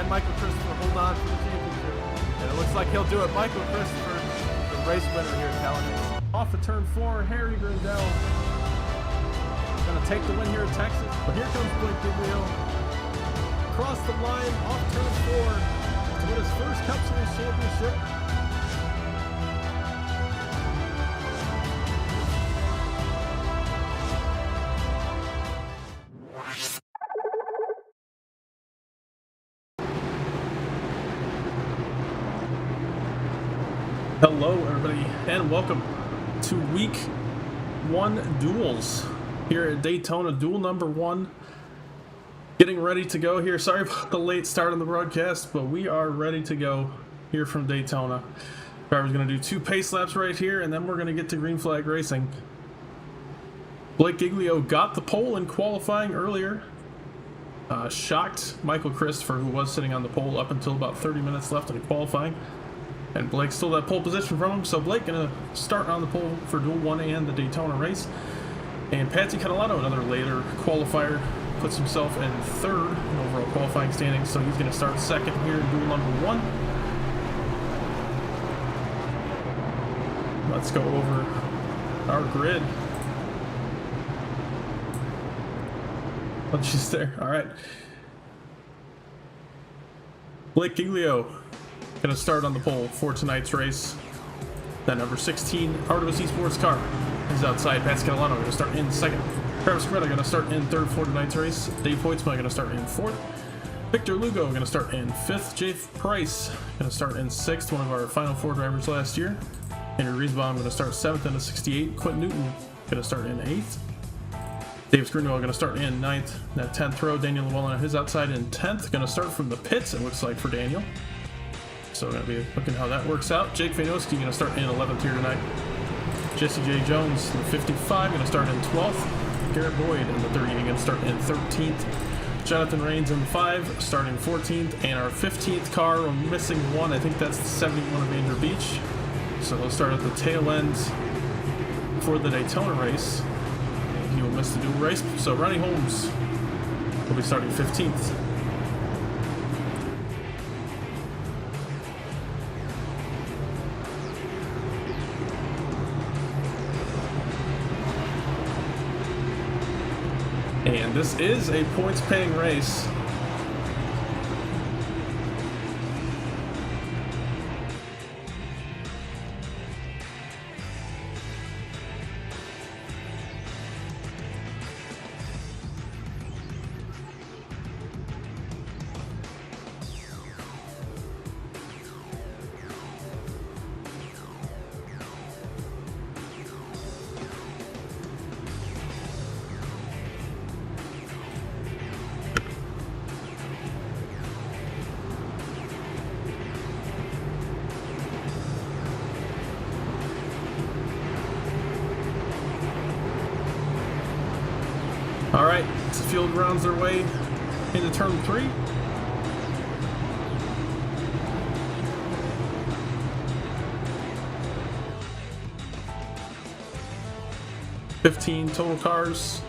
Can Michael Christopher hold on for the championship? And it looks like he'll do it. Michael Christopher, the race winner here at Talladega. Off of turn 4, Harry Grindell. Gonna take the win here at Texas. But here comes Blake Giglio. Across the line, off turn 4, to win his first Cup Series championship. Hello everybody and welcome to week 1 duels here at Daytona, duel number 1. Getting ready to go here. Sorry about the late start on the broadcast, but we are ready to go here from Daytona. Driver's going to do 2 pace laps right here and then we're going to get to green flag racing. Blake Giglio got the pole in qualifying earlier. Shocked Michael Christopher, who was sitting on the pole up until about 30 minutes left in qualifying. And Blake still that pole position from him, so Blake gonna start on the pole for Duel 1 and the Daytona race. And Patsy Catalano, another later qualifier, puts himself in 3rd in overall qualifying standings, so he's gonna start 2nd here in Duel number 1. Let's go over our grid. Bunches there. All right. Blake Giglio gonna start on the pole for tonight's race. Then number 16, Artemis Esports car is outside. Patsy Catalano gonna start in 2nd. Travis Coretta gonna start in 3rd for tonight's race. Dave Hoytsma gonna start in 4th. Victor Lugo gonna start in 5th. Jay Price gonna start in 6th, one of our final 4 drivers last year. Henry Riesbaum gonna start 7th in a 68. Quentin Newton gonna start in 8th. Davis Greenwell gonna start in 9th. That 10th row, Daniel Llewellyn his outside in 10th. Gonna start from the pits, it looks like, for Daniel. So we're going to be looking how that works out. Jake Vainoski going to start in 11th here tonight. Jesse J. Jones in 55 going to start in 12th. Garrett Boyd in the 30 going to start in 13th. Jonathan Rains in the 5 starting 14th. And our 15th car, we're missing one. I think that's the 71 of Andrew Beach. So they'll start at the tail end for the Daytona race. And he will miss the dual race. So Ronnie Holmes will be starting 15th. And this is a points-paying race. All right, so the field rounds their way into turn 3. $15 total cars.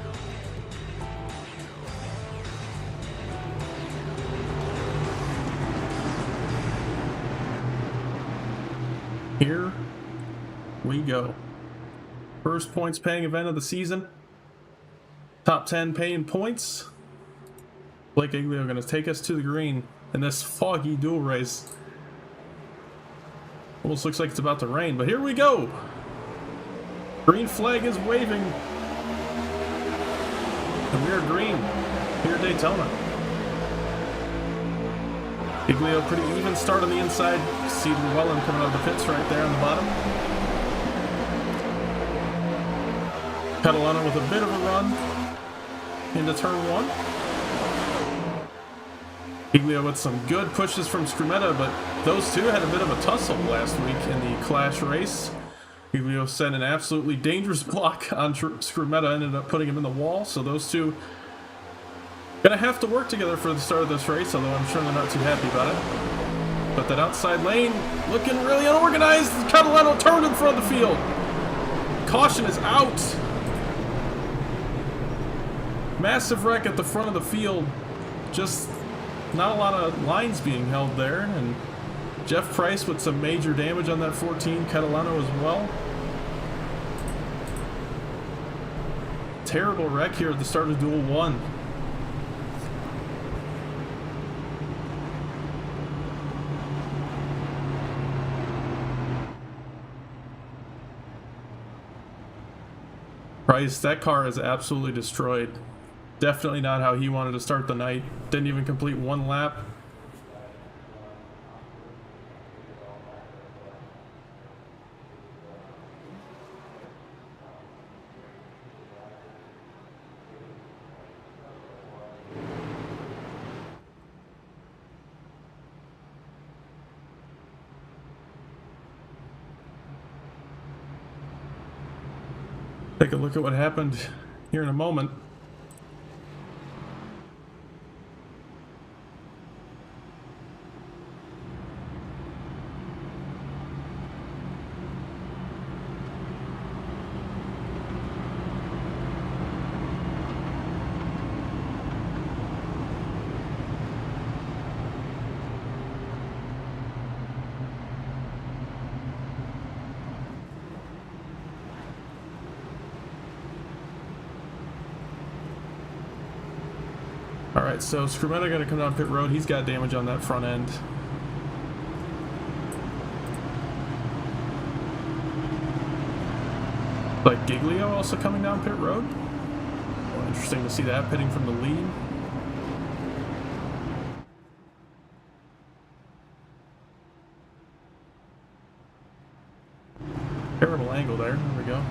Here we go. First points paying event of the season. Top 10 paying points. Blake Giglio going to take us to the green in this foggy duel race. Almost looks like it's about to rain, but here we go. Green flag is waving. And we are green here at Daytona. Giglio pretty even start on the inside. See Llewellyn coming out of the pits right there on the bottom. Catalano with a bit of a run into turn 1. Giglio with some good pushes from Scrumetta, but those two had a bit of a tussle last week in the Clash race. Giglio set an absolutely dangerous block on Scrumetta, ended up putting him in the wall, so those two gonna have to work together for the start of this race, although I'm sure they're not too happy about it. But that outside lane looking really unorganized. Catalano turned in front of the field. Caution is out. Massive wreck at the front of the field. Just not a lot of lines being held there, and Jeff Price with some major damage on that 14 Catalano as well. Terrible wreck here at the start of Duel 1. Price, that car is absolutely destroyed. Definitely not how he wanted to start the night. Didn't even complete one lap. Take a look at what happened here in a moment. Alright, so Scrumetta gonna come down pit road. He's got damage on that front end. Like Giglio also coming down pit road. Well, interesting to see that pitting from the lead. Terrible angle there. There we go.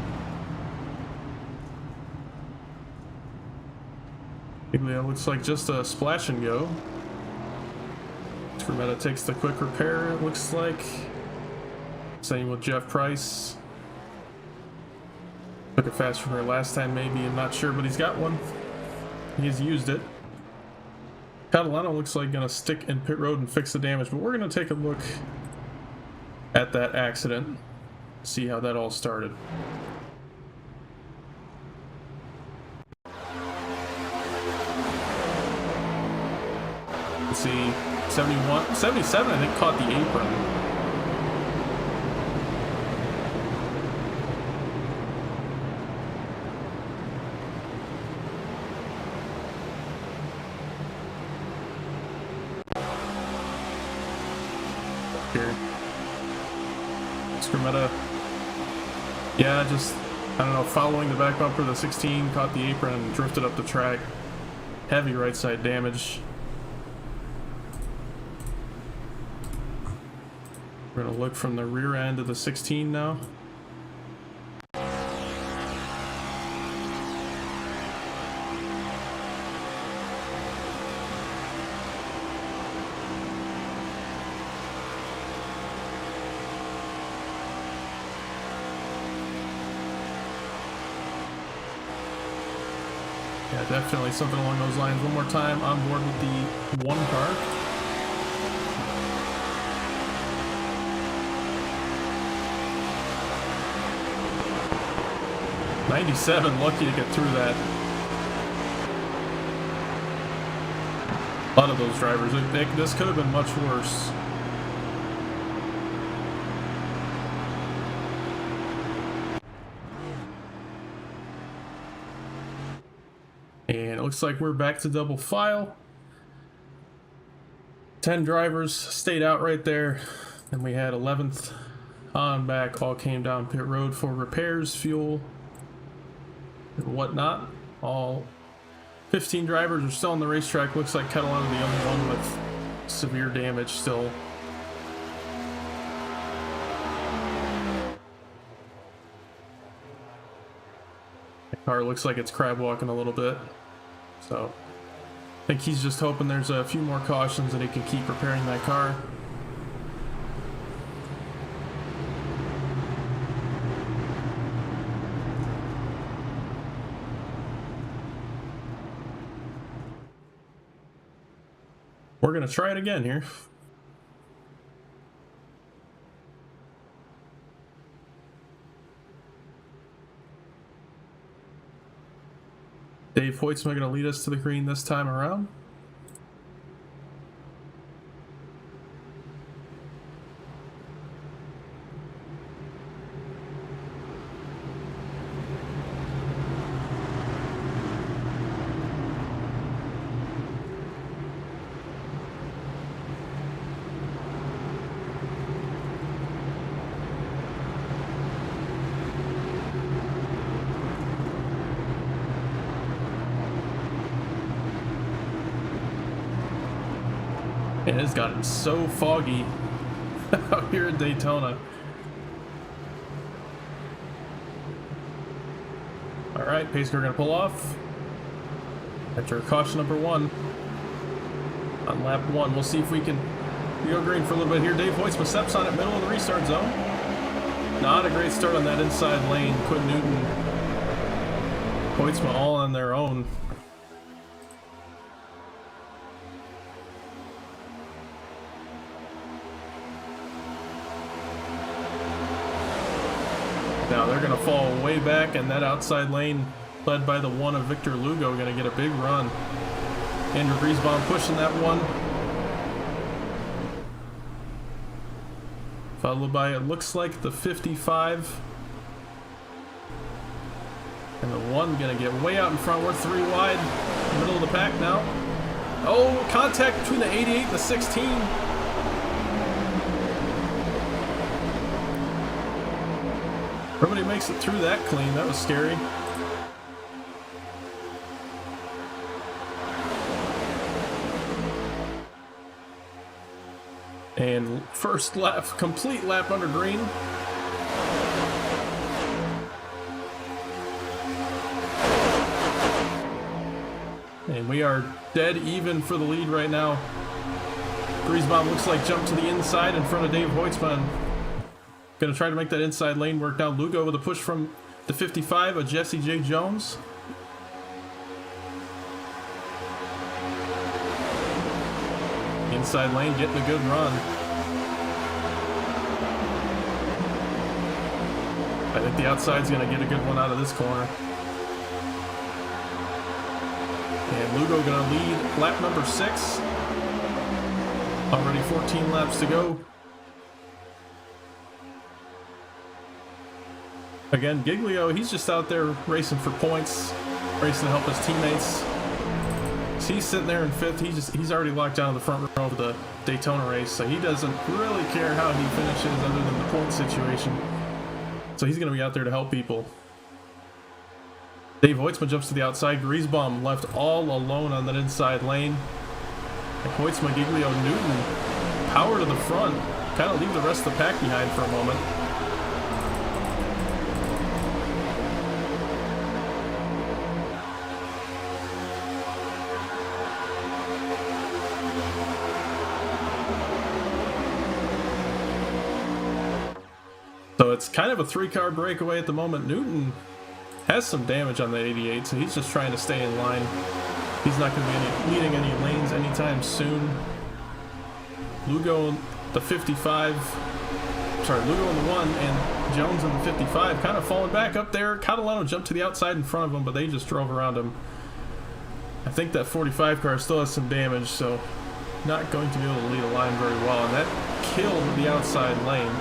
Giglio looks like just a splash and go. Scrumetta takes the quick repair, it looks like. Same with Jeff Price. Took it fast from her last time, maybe, I'm not sure, but he's got one. He's used it. Catalano looks like gonna stick in pit road and fix the damage, but we're gonna take a look at that accident, see how that all started. Let's see, 71, 77, I think, caught the apron. Here. Scrumetta. Yeah, just, I don't know, following the back bumper of the 16, caught the apron and drifted up the track. Heavy right side damage. We're gonna look from the rear end of the 16 now. Yeah, definitely something along those lines. One more time, on board with the one car. 97, lucky to get through that. A lot of those drivers, this could have been much worse. And it looks like we're back to double file. 10 drivers stayed out right there. And we had 11th on back, all came down pit road for repairs, fuel, and whatnot. All 15 drivers are still on the racetrack. Looks like Catalano the only one with severe damage still. The car looks like it's crab walking a little bit, so I think he's just hoping there's a few more cautions and he can keep repairing that car. We're gonna try it again here. Dave Hoytsma gonna lead us to the green this time around. And it's gotten so foggy out here in Daytona. Alright, pace car gonna pull off. After caution number 1. On lap 1, we'll see if we can go green for a little bit here. Dave Hoytsma steps on it, middle of the restart zone. Not a great start on that inside lane. Quinn Newton, Hoytsma all on their own. Now they're going to fall way back, and that outside lane, led by the one of Victor Lugo, going to get a big run. Andrew Griesbaum pushing that one. Followed by, it looks like, the 55. And the one going to get way out in front. We're 3 wide. Middle of the pack now. Oh, contact between the 88 and the 16. Everybody makes it through that clean. That was scary. And first lap, complete lap under green. And we are dead even for the lead right now. Griesbaum looks like jumped to the inside in front of Dave Hoytsma. Gonna try to make that inside lane work now. Lugo with a push from the 55 of Jesse J. Jones. Inside lane getting a good run. I think the outside's gonna get a good one out of this corner. And Lugo gonna lead lap number 6. Already 14 laps to go. Again, Giglio, he's just out there racing for points, racing to help his teammates. So he's sitting there in 5th. He's already locked down in the front row of the Daytona race, so he doesn't really care how he finishes other than the point situation. So he's going to be out there to help people. Dave Hoytsma jumps to the outside. Griesbaum left all alone on that inside lane. And Hoytsma, Giglio, Newton, power to the front. Kind of leave the rest of the pack behind for a moment. So it's kind of a 3-car breakaway at the moment. Newton has some damage on the 88, so he's just trying to stay in line. He's not going to be leading any lanes anytime soon. Lugo, the 55, sorry, Lugo in the 1 and Jones in the 55 kind of falling back up there. Catalano jumped to the outside in front of him, but they just drove around him. I think that 45 car still has some damage, so not going to be able to lead a line very well, and that killed the outside lane.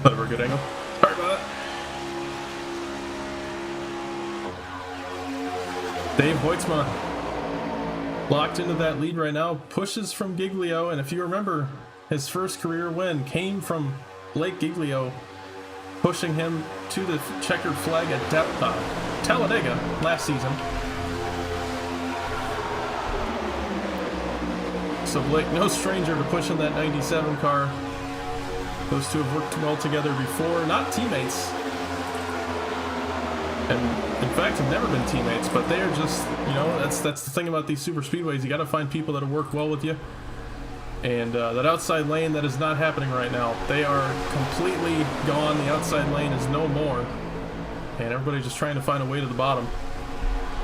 That were a good angle. Sorry about that. Dave Hoytsma locked into that lead right now, pushes from Giglio, and if you remember, his first career win came from Blake Giglio pushing him to the checkered flag at Talladega last season. So Blake, no stranger to pushing that 97 car. Those two have worked well together before, not teammates. And in fact, have never been teammates, but they are just, you know, that's the thing about these super speedways. You got to find people that work well with you. And that outside lane, that is not happening right now. They are completely gone. The outside lane is no more. And everybody's just trying to find a way to the bottom.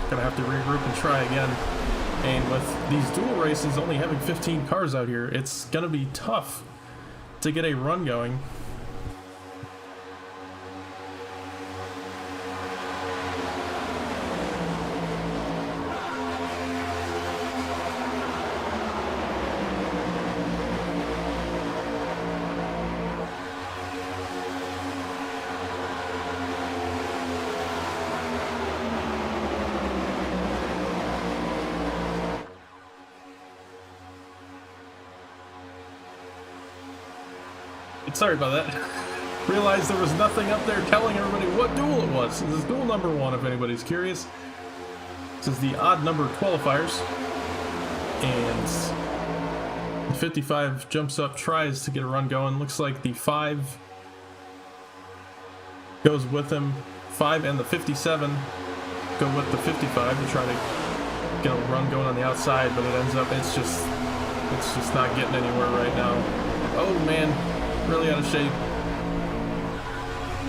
Gonna have to regroup and try again. And with these dual races only having 15 cars out here, it's gonna be tough to get a run going. Sorry about that. Realized there was nothing up there telling everybody what duel it was. This is duel number 1, if anybody's curious. This is the odd number qualifiers. And the 55 jumps up, tries to get a run going. Looks like the 5 goes with him. 5 and the 57 go with the 55 to try to get a run going on the outside, but it ends up, it's just not getting anywhere right now. Oh man, really out of shape.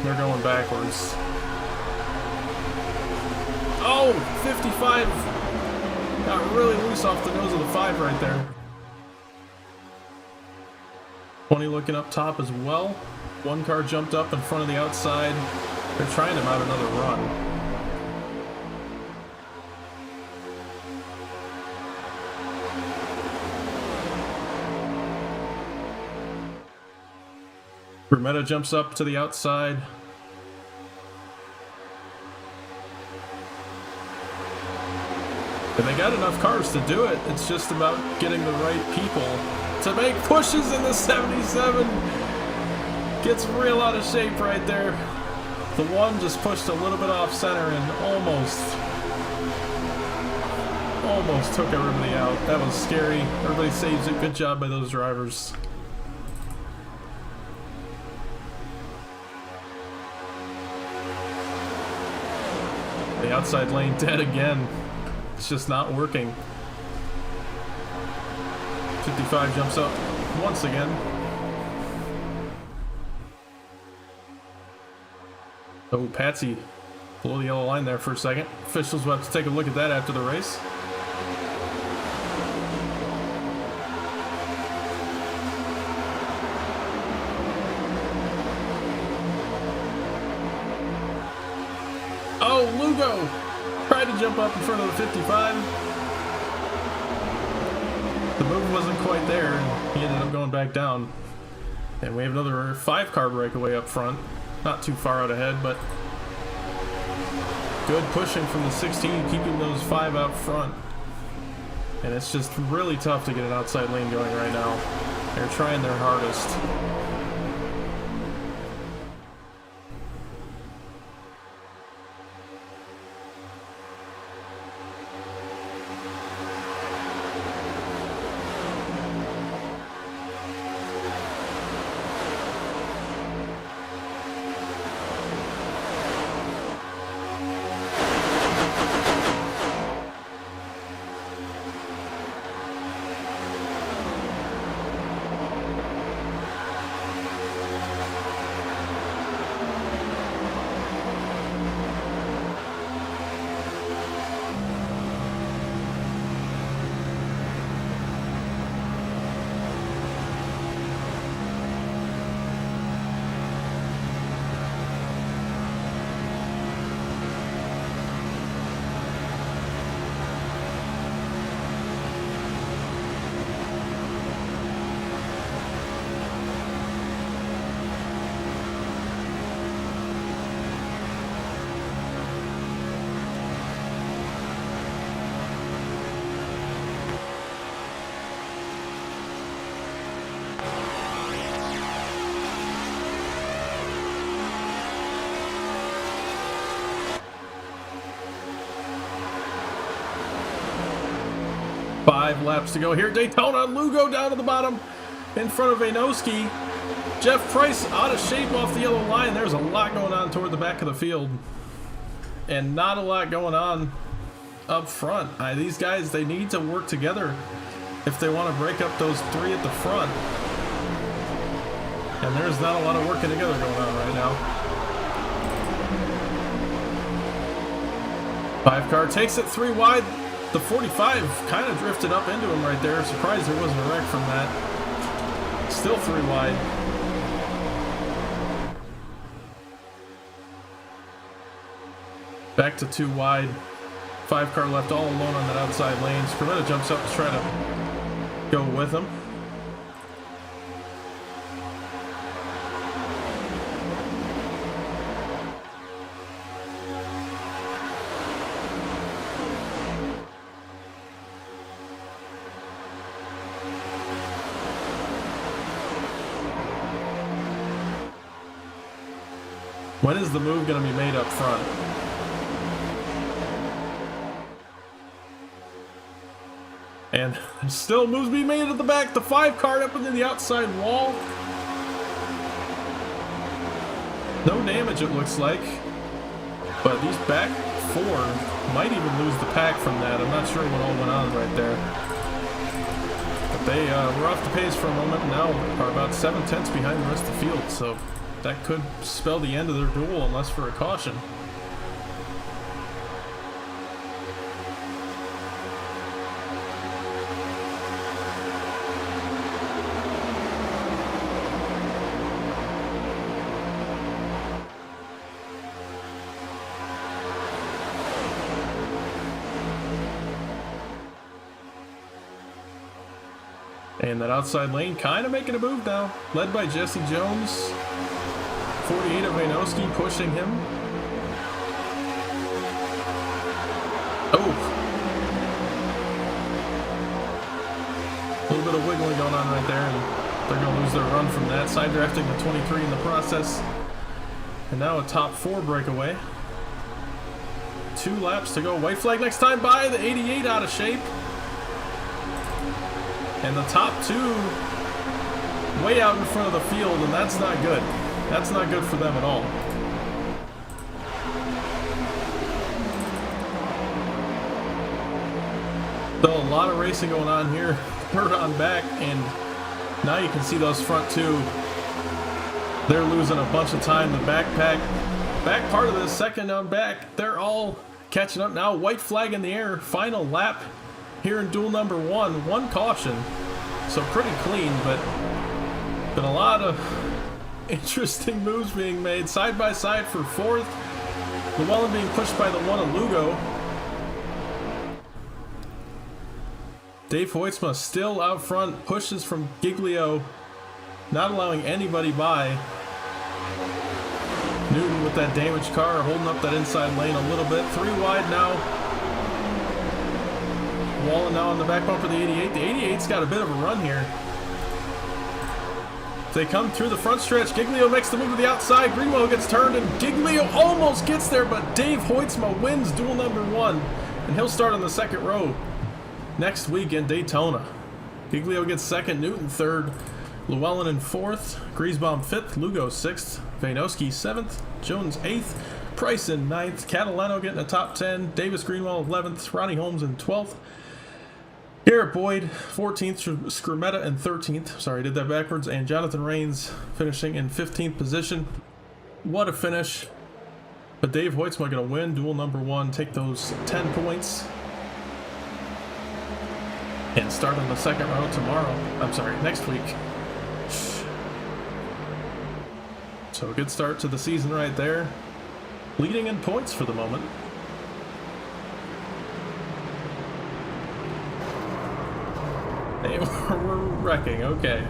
They're going backwards. Oh, 55 got really loose off the nose of the 5 right there. 20 looking up top as well. One car jumped up in front of the outside. They're trying to mount another run. Brumetta jumps up to the outside. And they got enough cars to do it. It's just about getting the right people to make pushes in the 77. Gets real out of shape right there. The 1 just pushed a little bit off center and almost took everybody out. That was scary. Everybody saves it. Good job by those drivers. The outside lane dead again. It's just not working. 55 jumps up once again. Oh, Patsy below the yellow line there for a second. Officials will have to take a look at that after the race. Oh, Lugo tried to jump up in front of the 55. The move wasn't quite there, and he ended up going back down. And we have another 5-car breakaway up front. Not too far out ahead, but good pushing from the 16, keeping those 5 out front. And it's just really tough to get an outside lane going right now. They're trying their hardest. Five laps to go here. Daytona, Lugo down to the bottom in front of Vainoski. Jeff Price out of shape off the yellow line. There's a lot going on toward the back of the field. And not a lot going on up front. These guys, they need to work together if they want to break up those 3 at the front. And there's not a lot of working together going on right now. 5-car takes it 3 wide. The 45 kind of drifted up into him right there. Surprised there wasn't a wreck from that. Still 3 wide. Back to 2 wide. 5-car left all alone on that outside lane. Scrimmetta jumps up to try to go with him. When is the move going to be made up front? And still moves being made at the back. The 5 card up into the outside wall. No damage, it looks like. But these back 4 might even lose the pack from that. I'm not sure what all went on right there. But they were off the pace for a moment and now are about 7/10 behind the rest of the field. So that could spell the end of their duel unless for a caution. And that outside lane kind of making a move now. Led by Jesse Jones. 48 of Vainoski pushing him. Oh! A little bit of wiggling going on right there. And they're going to lose their run from that. Side drafting the 23 in the process. And now a top 4 breakaway. 2 laps to go. White flag next time by. The 88 out of shape. And the top 2 way out in front of the field, and that's not good. That's not good for them at all. Still a lot of racing going on here. Third on back, and now you can see those front 2. They're losing a bunch of time. The back part of the second on back, they're all catching up now. White flag in the air. Final lap here in duel number 1. 1 caution. So pretty clean, but been a lot of interesting moves being made. Side by side for 4th. Llewellyn being pushed by the 1 of Lugo. Dave Hoytsma still out front. Pushes from Giglio. Not allowing anybody by. Newton with that damaged car holding up that inside lane a little bit. 3 wide now. Wallen now on the back bumper, the 88. The 88's got a bit of a run here. They come through the front stretch. Giglio makes the move to the outside. Greenwell gets turned, and Giglio almost gets there, but Dave Hoytsma wins duel number 1, and he'll start on the second row next week in Daytona. Giglio gets 2nd, Newton 3rd, Llewellyn in 4th, Griesbaum 5th, Lugo 6th, Vainoski 7th, Jones 8th, Price in 9th, Catalano getting a top 10, Davis Greenwell 11th, Ronnie Holmes in 12th, Garrett Boyd, 14th, Skrmeta in 13th. Sorry, I did that backwards. And Jonathan Rains finishing in 15th position. What a finish. But Dave Hoytsma going to win duel number 1, take those 10 points. And start on the second row tomorrow. I'm sorry, next week. So a good start to the season right there. Leading in points for the moment. They were wrecking, okay.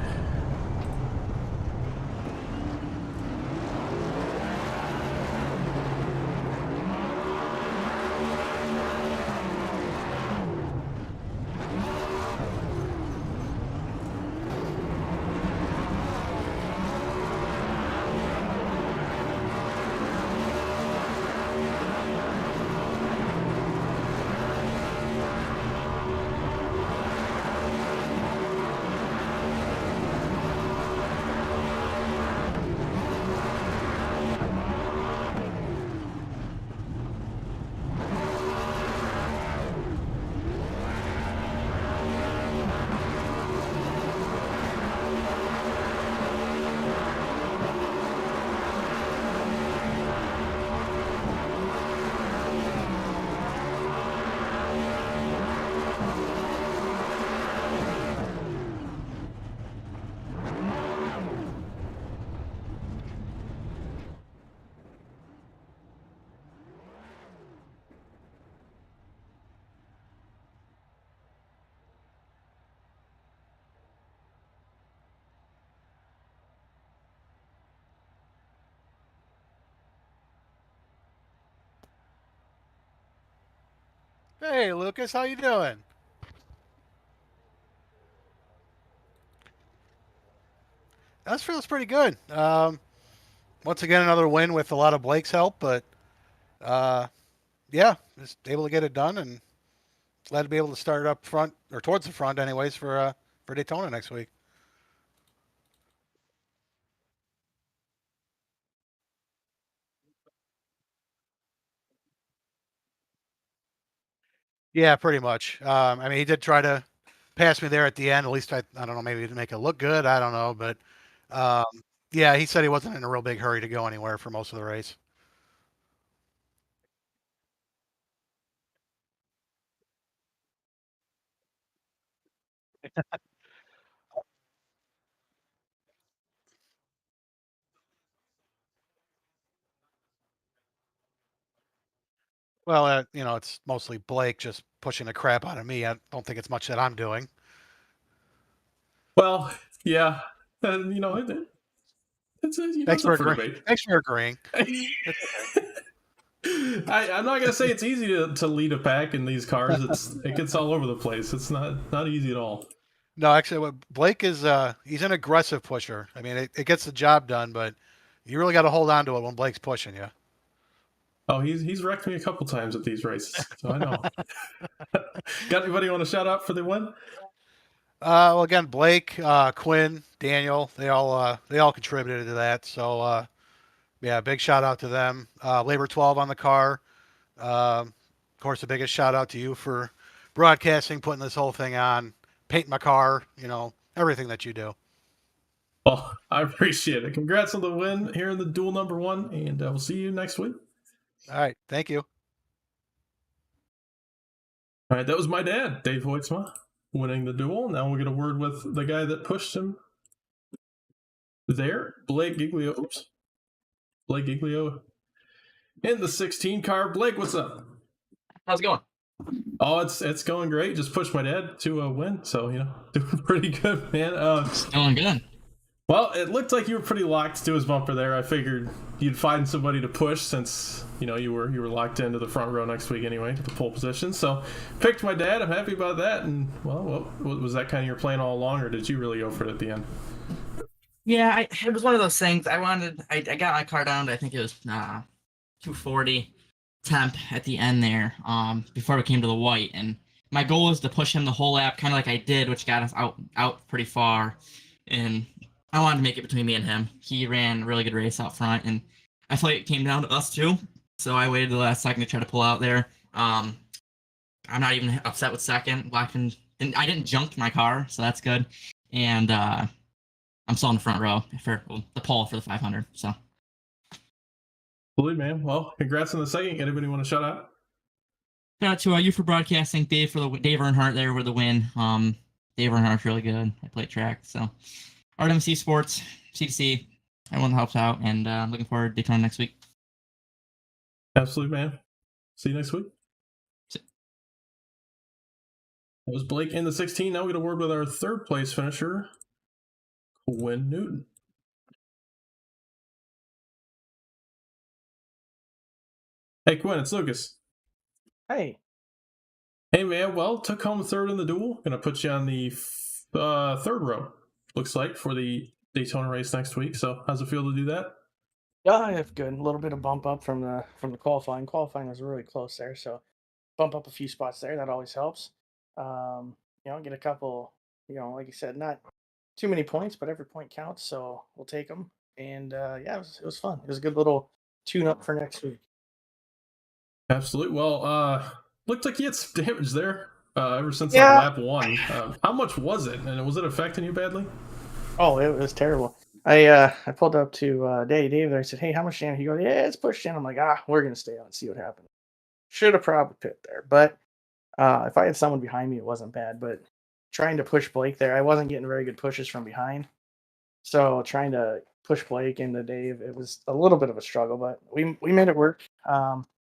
Hey, Lucas, how you doing? That feels pretty good. once again, another win with a lot of Blake's help, but yeah, just able to get it done and glad to be able to start up front or towards the front, anyways, for Daytona next week. Yeah, pretty much. I mean, he did try to pass me there at the end. At least I don't know, maybe to make it look good. I don't know, but um, yeah, he said he wasn't in a real big hurry to go anywhere for most of the race. Well, it's mostly Blake just pushing the crap out of me. I don't think it's much that I'm doing. Well, yeah, and it's Thanks it's up for for agreeing. debate. Thanks for agreeing. I'm It's okay. not gonna say it's easy to lead a pack in these cars. It gets all over the place. It's not easy at all. No, actually, what Blake is, he's an aggressive pusher. I mean, it gets the job done, but you really got to hold on to it when Blake's pushing you. Oh, he's wrecked me a couple times at these races, so I know. Got anybody you want to shout out for the win? Well, again, Blake, Quinn, Daniel, they all contributed to that. So yeah, big shout out to them. Labor 12 on the car. Of course, the biggest shout out to you for broadcasting, putting this whole thing on, painting my car. Everything that you do. Well, I appreciate it. Congrats on the win here in the duel number one, and we'll see you next week. All right, thank you. All right, that was my dad, Dave Hoitzma, winning the duel. Now we'll get a word with the guy that pushed him there, Blake Giglio. Oops. Blake Giglio in the 16 car. Blake, what's up? How's it going? Oh, it's going great. Just pushed my dad to a win, so doing pretty good, man. It's going good. Well, it looked like you were pretty locked to his bumper there. I figured you'd find somebody to push since you were locked into the front row next week anyway to the pole position. So picked my dad. I'm happy about that. And well, was that kind of your plan all along, or did you really go for it at the end? Yeah, it was one of those things. I got my car down to, I think it was 240 temp at the end there. Before we came to the white, and my goal was to push him the whole lap, kind of like I did, which got us out pretty far. And I wanted to make it between me and him. He ran a really good race out front, and I feel like it came down to us too. So I waited the last second to try to pull out there. I'm not even upset with second. And I didn't junk my car, so that's good. And I'm still in the front row for the pole for the 500. So. Absolutely, man. Well, congrats on the second. Anybody want to shout out? Shout out to you for broadcasting, Dave Dave Earnhardt there with the win. Dave Earnhardt's really good. I play track, so RMC Sports, CTC, everyone helps out, and I'm looking forward to Daytona next week. Absolutely, man. See you next week. That was Blake in the 16. Now we get a word with our third place finisher, Quinn Newton. Hey, Quinn, it's Lucas. Hey. Hey, man. Well, took home third in the duel. Gonna put you on the third row, looks like, for the Daytona race next week. So how's it feel to do that? Yeah, it's good. A little bit of bump up from the qualifying. Qualifying was really close there, so bump up a few spots there. That always helps. Get a couple. Like you said, not too many points, but every point counts. So we'll take them. And yeah, it was fun. It was a good little tune up for next week. Absolutely. Well, looked like you had some damage there ever since Yeah. lap one. How much was it, and was it affecting you badly? Oh, it was terrible. I pulled up to Dave there. I said, "Hey, how much damage?" He goes, "Yeah, it's pushed in." I'm like, we're gonna stay on and see what happens. Should have probably pit there, but if I had someone behind me, it wasn't bad. But trying to push Blake there, I wasn't getting very good pushes from behind. So trying to push Blake into Dave, it was a little bit of a struggle, but we made it work.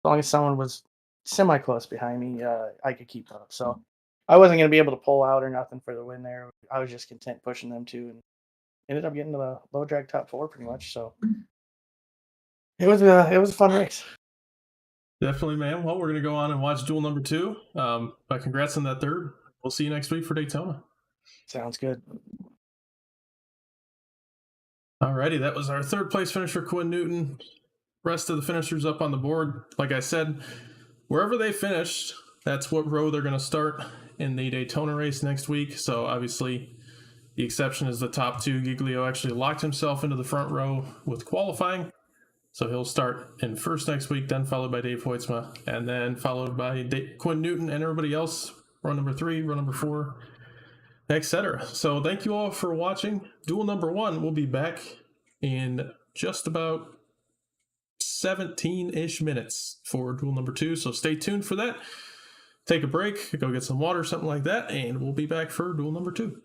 As long as someone was semi close behind me, I could keep up. So I wasn't going to be able to pull out or nothing for the win there. I was just content pushing them too, and ended up getting to the low drag top 4 pretty much. So it was a fun race. Definitely, man. Well, we're going to go on and watch duel number 2. But congrats on that third. We'll see you next week for Daytona. Sounds good. Alrighty, that was our third place finisher, Quinn Newton. Rest of the finishers up on the board. Like I said, wherever they finished, that's what row they're going to start in the Daytona race next week. So obviously, the exception is the top two. Giglio actually locked himself into the front row with qualifying. So he'll start in first next week, then followed by Dave Hoitzma, and then followed by Quinn Newton and everybody else. Row number 3, row number 4, etc. So thank you all for watching. Duel number 1 will be back in just about 17-ish minutes for duel number 2. So stay tuned for that. Take a break, go get some water, something like that, and we'll be back for duel number 2.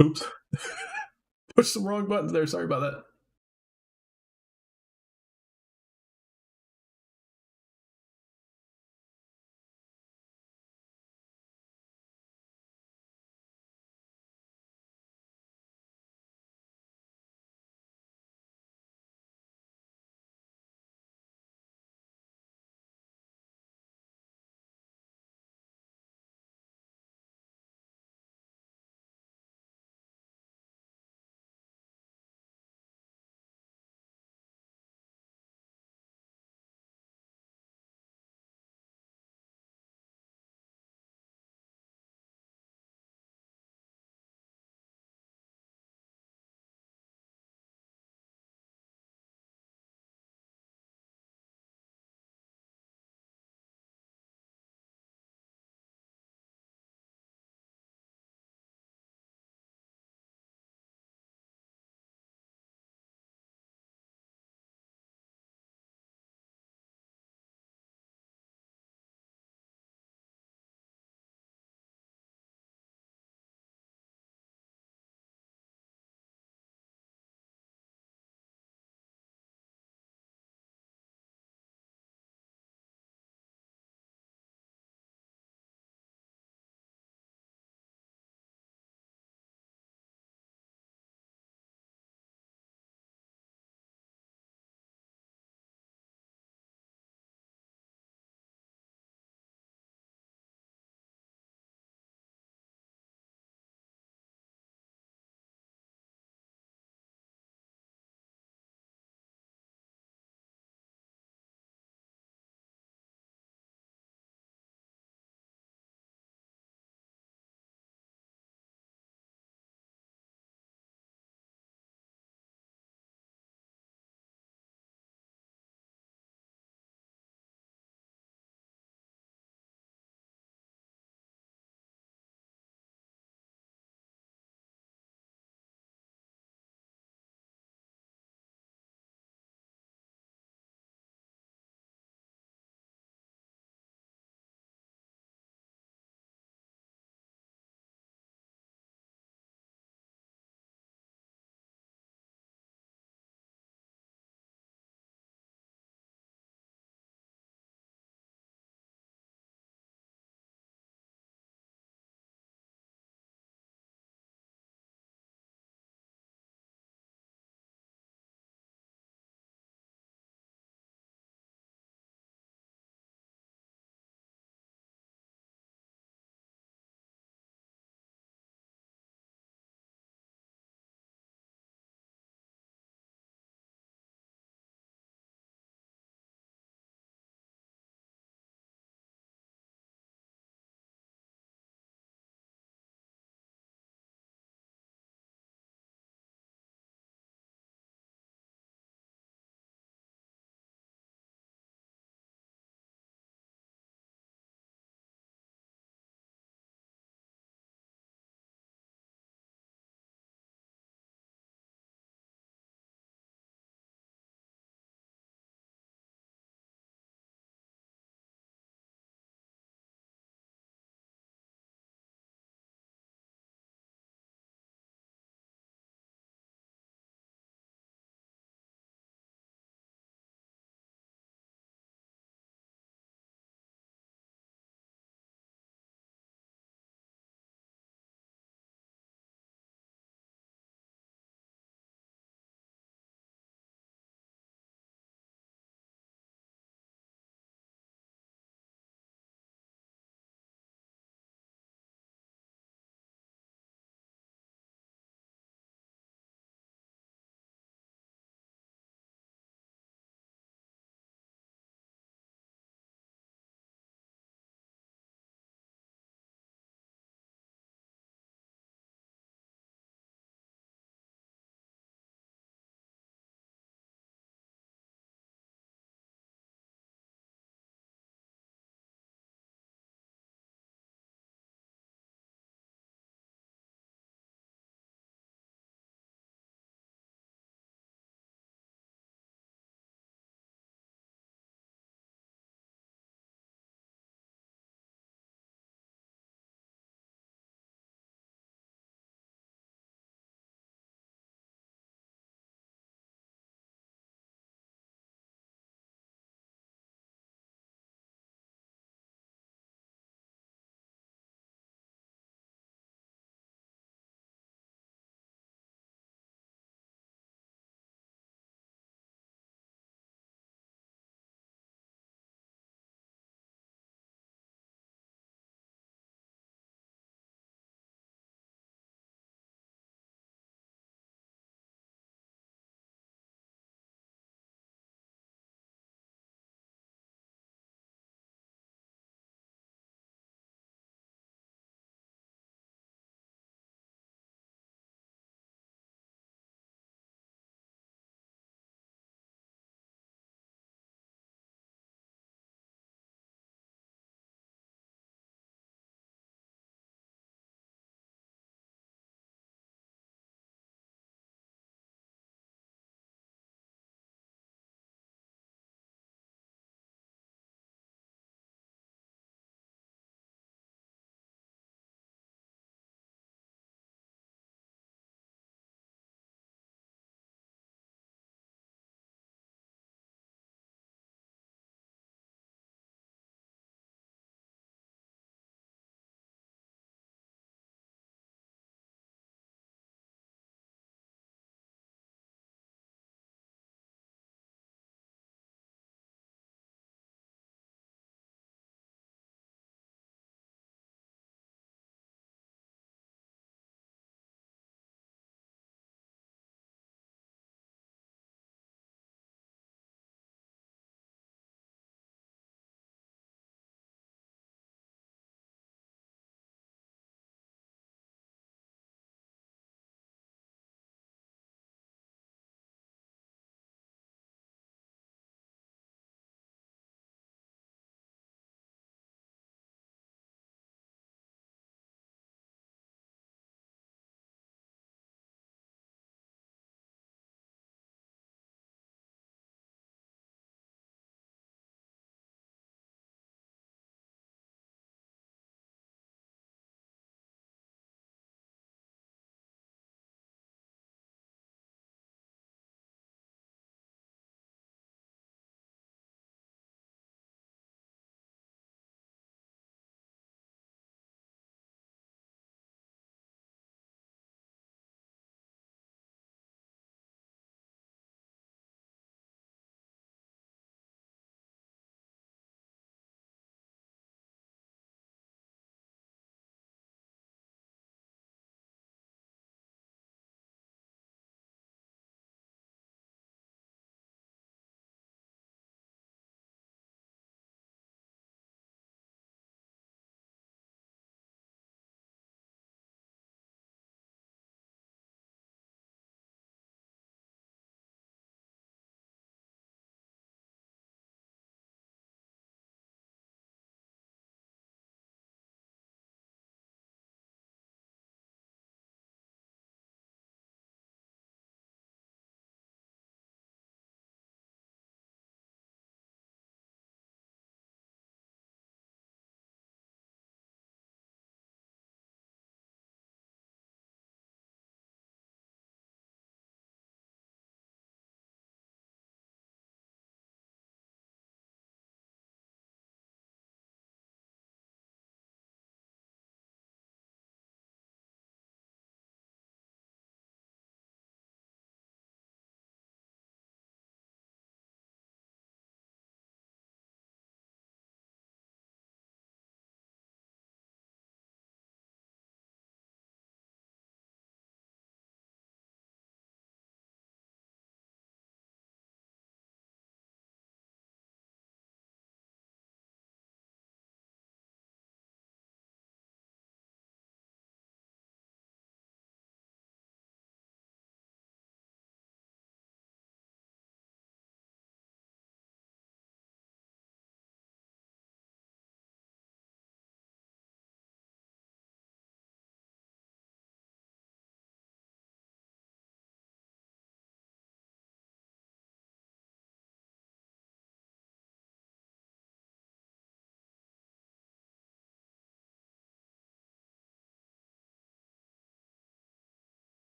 Oops. Pushed some wrong buttons there. Sorry about that.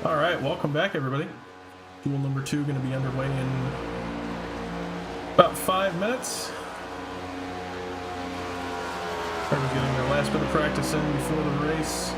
All right, welcome back, everybody. Duel number 2 going to be underway in about 5 minutes. Drivers getting their last bit of practice in before the race.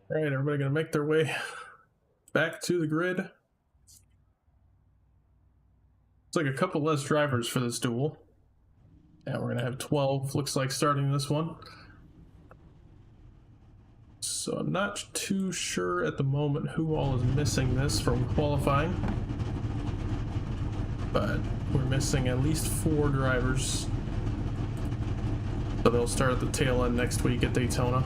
All right, everybody going to make their way back to the grid. It's like a couple less drivers for this duel. And we're going to have 12, looks like, starting this one. So I'm not too sure at the moment who all is missing this from qualifying. But we're missing at least 4 drivers. So they'll start at the tail end next week at Daytona.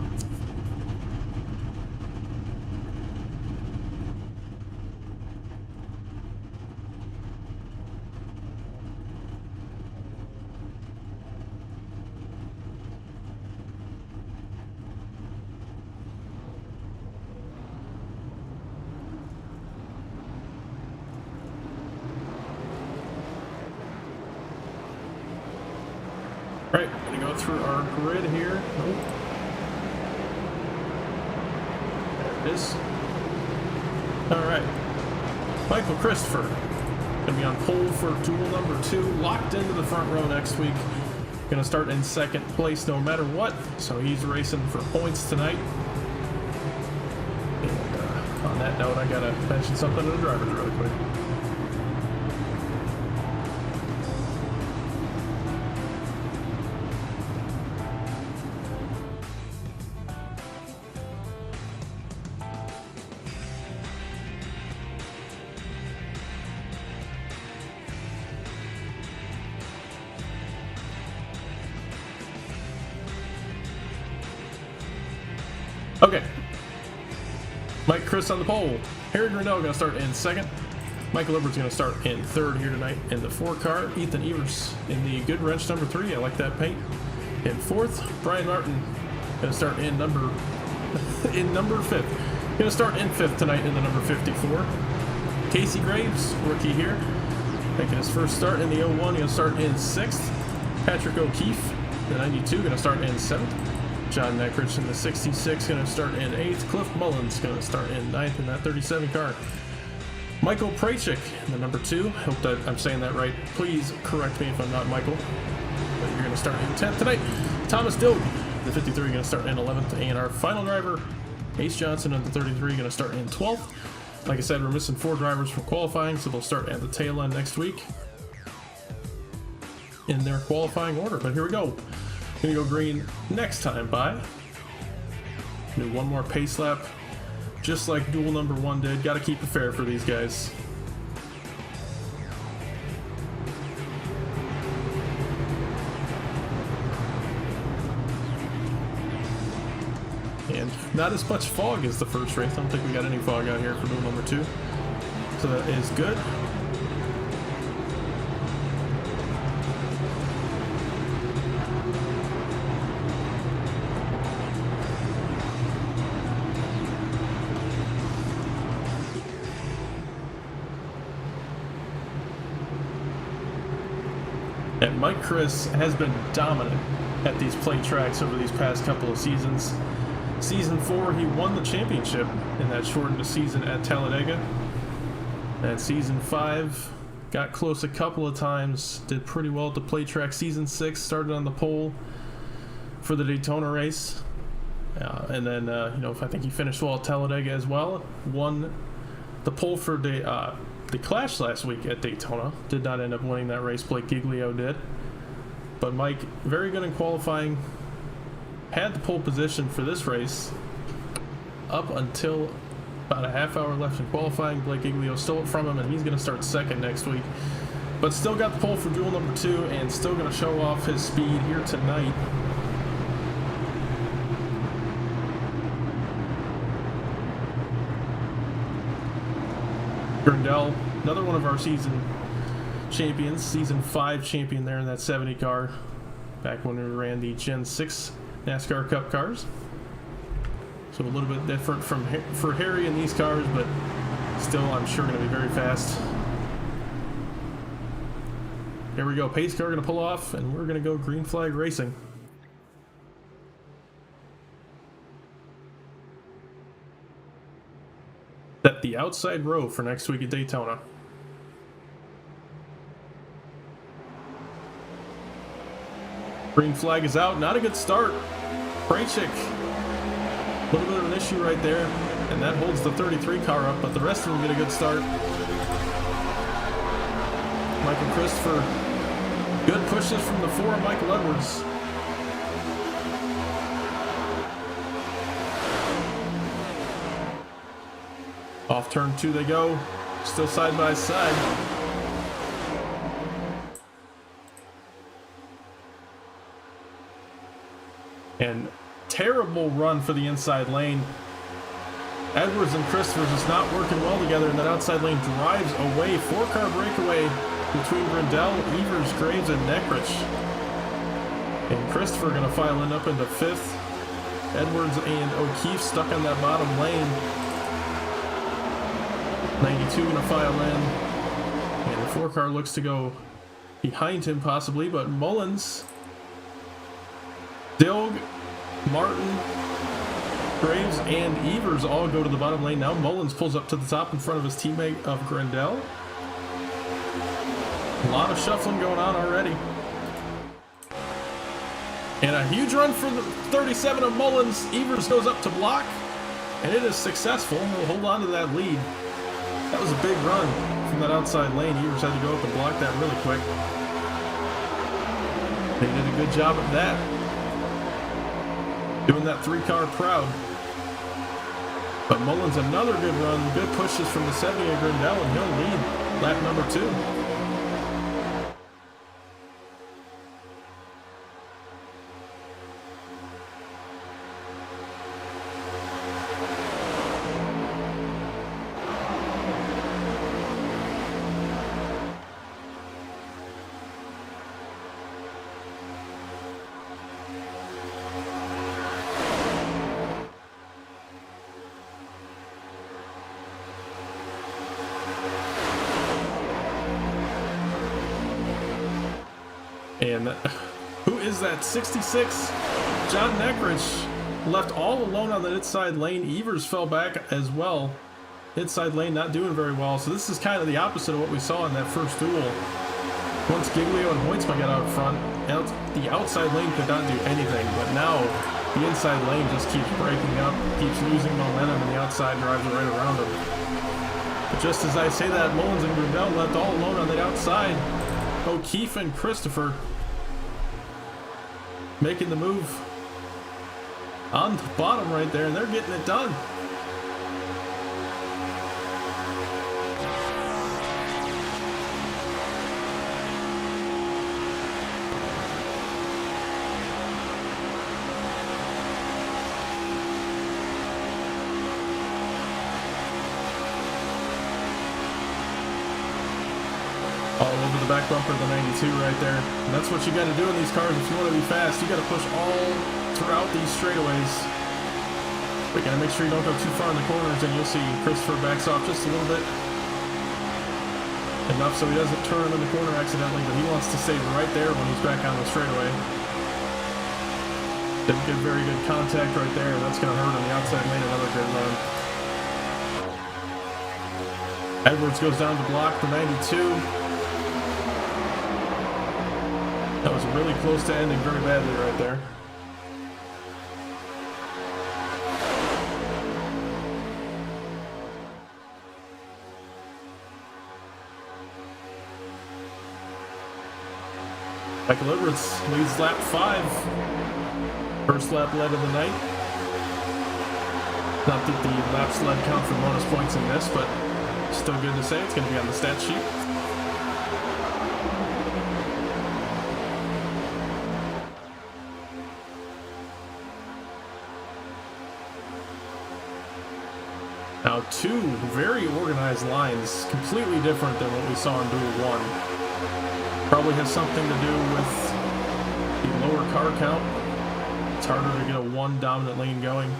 Right, gonna go through our grid here. Oh. There it is. Alright. Michael Christopher gonna be on pole for duel number 2, locked into the front row next week. Gonna start in 2nd place no matter what, so he's racing for points tonight. And on that note, I gotta mention something to the drivers really quick. Okay. Mike Chris on the pole. Harry Grindell going to start in 2nd. Michael Edwards going to start in 3rd here tonight in the 4 car. Ethan Evers in the good wrench number 3. I like that paint. In 4th, Brian Martin going to start in number 5th. Going to start in 5th tonight in the number 54. Casey Graves, rookie here, making his first start in the 01. Going to start in 6th. Patrick O'Keefe, the 92, going to start in 7th. John Neckrich in the 66, going to start in 8th. Cliff Mullins going to start in 9th in that 37 car. Michael Prachik in the number 2. Hope that I'm saying that right. Please correct me if I'm not Michael. But you're going to start in 10th tonight. Thomas Dilg, the 53, going to start in 11th. And our final driver, Ace Johnson in the 33, going to start in 12th. Like I said, we're missing 4 drivers from qualifying, so they'll start at the tail end next week. in their qualifying order. But here we go. Gonna go green next time by. Do one more pace lap, just like duel number 1 did. Got to keep it fair for these guys. And not as much fog as the first race. I don't think we got any fog out here for duel number 2. So that is good. And Mike Chris has been dominant at these plate tracks over these past couple of seasons. Season 4, he won the championship in that shortened season at Talladega. And Season 5, got close a couple of times, did pretty well at the plate track. Season 6, started on the pole for the Daytona race. And then, I think he finished well at Talladega as well. Won the pole for the Clash last week at Daytona. Did not end up winning that race. Blake Giglio did. But Mike, very good in qualifying. Had the pole position for this race up until about a half hour left in qualifying. Blake Giglio stole it from him, and he's going to start second next week. But still got the pole for duel number 2, and still going to show off his speed here tonight. Grindel, another one of our season champions, Season 5 champion there in that 70 car, back when we ran the Gen 6 NASCAR Cup cars. So a little bit different for Harry in these cars, but still I'm sure going to be very fast. Here we go, pace car going to pull off, and we're going to go green flag racing. Set the outside row for next week at Daytona. Green flag is out. Not a good start. Krajcik, a little bit of an issue right there, and that holds the 33 car up, but the rest of them get a good start. Michael Christopher, good pushes from the 4 of Michael Edwards. Off turn 2 they go, still side by side. And terrible run for the inside lane. Edwards and Christopher just not working well together, and that outside lane drives away. 4-car breakaway between Grindel, Evers, Graves, and Neckrich. And Christopher going to file in up into 5th. Edwards and O'Keefe stuck on that bottom lane. 92 going to file in. And the 4-car looks to go behind him possibly, but Mullins, Dilg, Martin, Graves, and Evers all go to the bottom lane. Now Mullins pulls up to the top in front of his teammate of Grindel. A lot of shuffling going on already. And a huge run for the 37 of Mullins. Evers goes up to block, and it is successful. He'll hold on to that lead. That was a big run from that outside lane. Evers had to go up and block that really quick. They did a good job of that. Doing that 3-car proud. But Mullins, another good run. Good pushes from the 70 of Grindel, and he'll lead lap number 2. And who is that? 66. John Neckrich left all alone on the inside lane. Evers fell back as well. Inside lane not doing very well. So this is kind of the opposite of what we saw in that first duel. Once Giglio and Hoytsma got out front, the outside lane could not do anything. But now the inside lane just keeps breaking up, keeps losing momentum, and the outside drives right around him. But just as I say that, Mullins and Grindel left all alone on the outside. O'Keefe and Christopher making the move on the bottom right there, and they're getting it done. All over the back bumper of the 92 right there. And that's what you got to do in these cars if you want to be fast. You got to push all throughout these straightaways. But you got to make sure you don't go too far in the corners, and you'll see Christopher backs off just a little bit. Enough so he doesn't turn him in the corner accidentally, but he wants to stay right there when he's back on the straightaway. Didn't get very good contact right there, and that's going to hurt on the outside lane. Another good run. Edwards goes down to block the 92. That was really close to ending very badly right there. Michael Edwards leads lap 5. First lap led of the night. Not that the laps led count for bonus points in this, but still good to say. It's going to be on the stat sheet. Now, two very organized lines, completely different than what we saw in Duel 1. Probably has something to do with the lower car count. It's harder to get a one dominant lane going.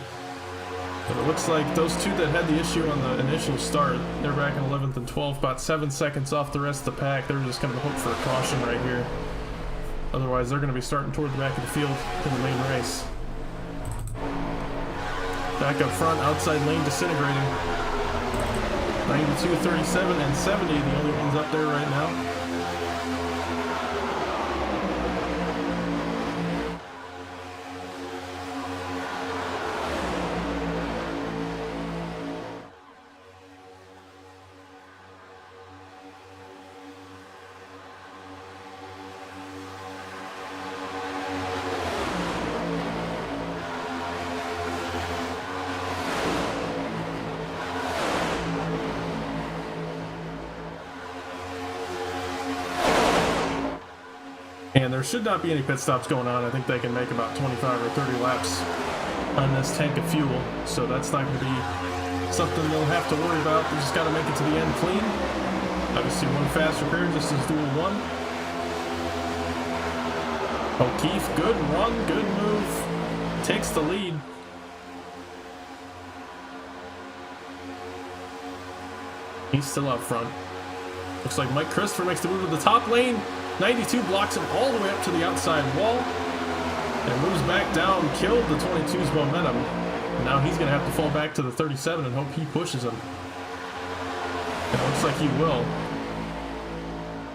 But it looks like those two that had the issue on the initial start, they're back in 11th and 12th, about 7 seconds off the rest of the pack. They're just going to hope for a caution right here. Otherwise, they're going to be starting toward the back of the field in the main race. Back up front, outside lane disintegrating. 92, 37, and 70, the only ones up there right now. And there should not be any pit stops going on. I think they can make about 25 or 30 laps on this tank of fuel. So that's not going to be something they'll have to worry about. They just got to make it to the end clean. Obviously one fast repair just as Duel 1. O'Keefe, good run, good move. Takes the lead. He's still up front. Looks like Mike Christopher makes the move to the top lane. 92 blocks him all the way up to the outside wall and moves back down, killed the 22's momentum. And now he's going to have to fall back to the 37 and hope he pushes him. And it looks like he will.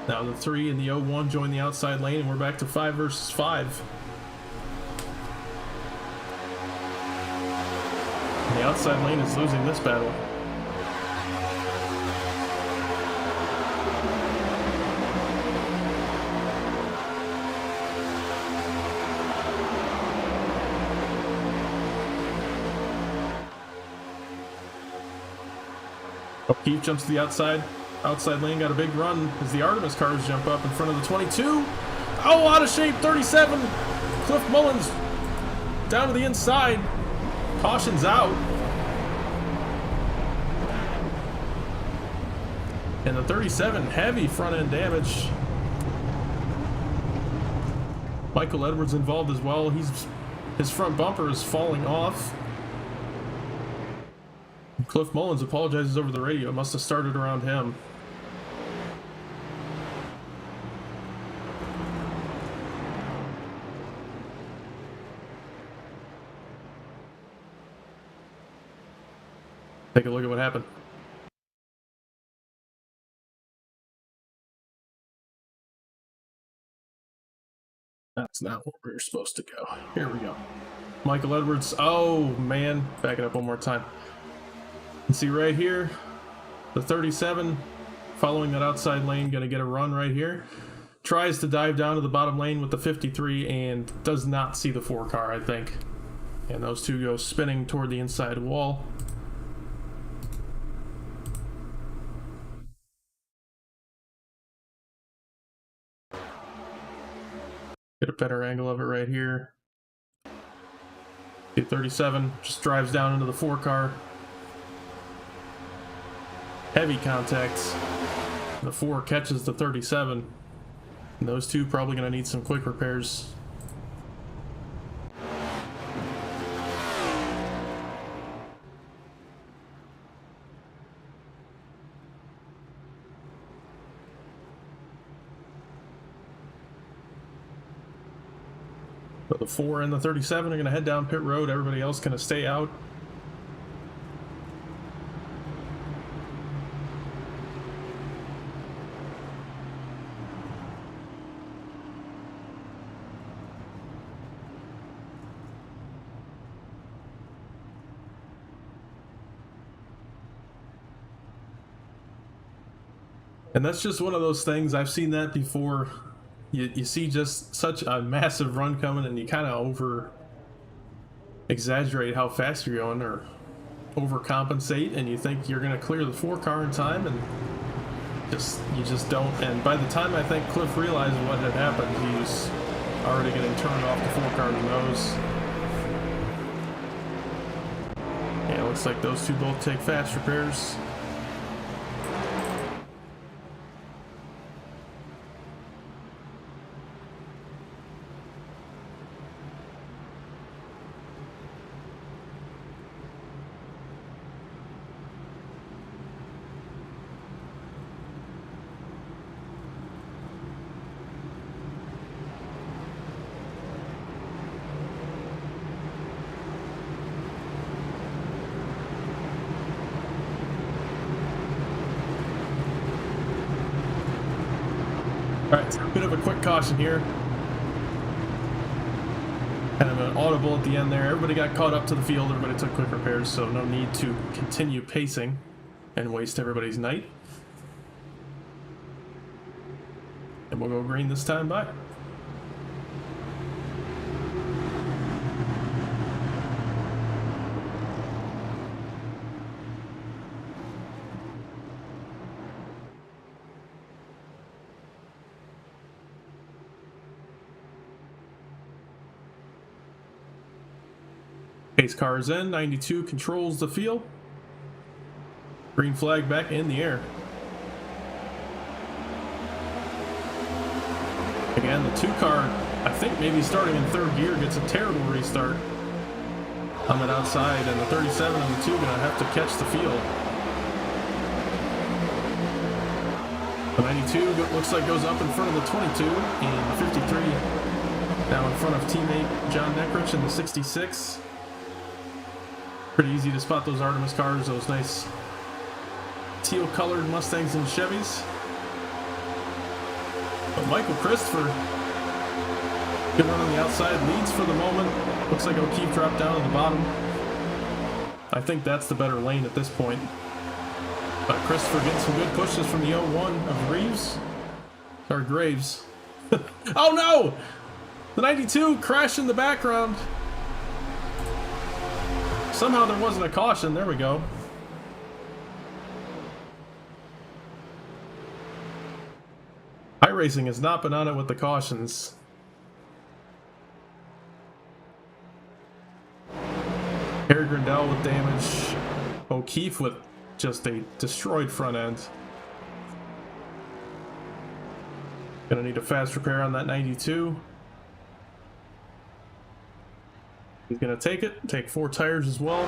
Now the 3 and the 01 join the outside lane, and we're back to 5 versus 5. And the outside lane is losing this battle. O'Keefe jumps to the outside lane, got a big run as the Artemis cars jump up in front of the 22. Oh, out of shape, 37. Cliff Mullins down to the inside. Caution's out. And the 37, heavy front end damage. Michael Edwards involved as well. His front bumper is falling off. Cliff Mullins apologizes over the radio. It must have started around him. Take a look at what happened. That's not where we were supposed to go. Here we go. Michael Edwards. Oh, man. Back it up one more time. You can see right here, the 37 following that outside lane, going to get a run right here. tries to dive down to the bottom lane with the 53 and does not see the 4 car, I think. And those two go spinning toward the inside wall. Get a better angle of it right here. The 37 just drives down into the 4 car. Heavy contacts. The 4 catches the 37. And those two probably going to need some quick repairs. So the 4 and the 37 are going to head down pit road. Everybody else going to stay out. And that's just one of those things. I've seen that before. You see just such a massive run coming and you kind of over exaggerate how fast you're going or overcompensate, and you think you're going to clear the 4 car in time, and you just don't. And by the time I think Cliff realized what had happened, he was already getting turned off the 4 car's nose. Yeah, it looks like those two both take fast repairs. Alright, a bit of a quick caution here. Kind of an audible at the end there. Everybody got caught up to the field, everybody took quick repairs, so no need to continue pacing and waste everybody's night. And we'll go green this time by. Pace car is in, 92 controls the field. Green flag back in the air. Again, the 2 car, I think maybe starting in 3rd gear, gets a terrible restart on that outside, and the 37 and the 2 gonna have to catch the field. The 92 looks like goes up in front of the 22, and the 53 now in front of teammate John Neckrich in the 66. Pretty easy to spot those Artemis cars, those nice teal colored Mustangs and Chevys. But Michael Christopher, good run on the outside, leads for the moment. Looks like O'Keefe dropped down to the bottom. I think that's the better lane at this point. But Christopher getting some good pushes from the 01 of Reeves. Or Graves. Oh no! The 92 crashed in the background. Somehow there wasn't a caution. There we go. iRacing has not been on it with the cautions. Harry Grindell with damage. O'Keefe with just a destroyed front end. Gonna need a fast repair on that 92. He's gonna take it, take 4 tires as well.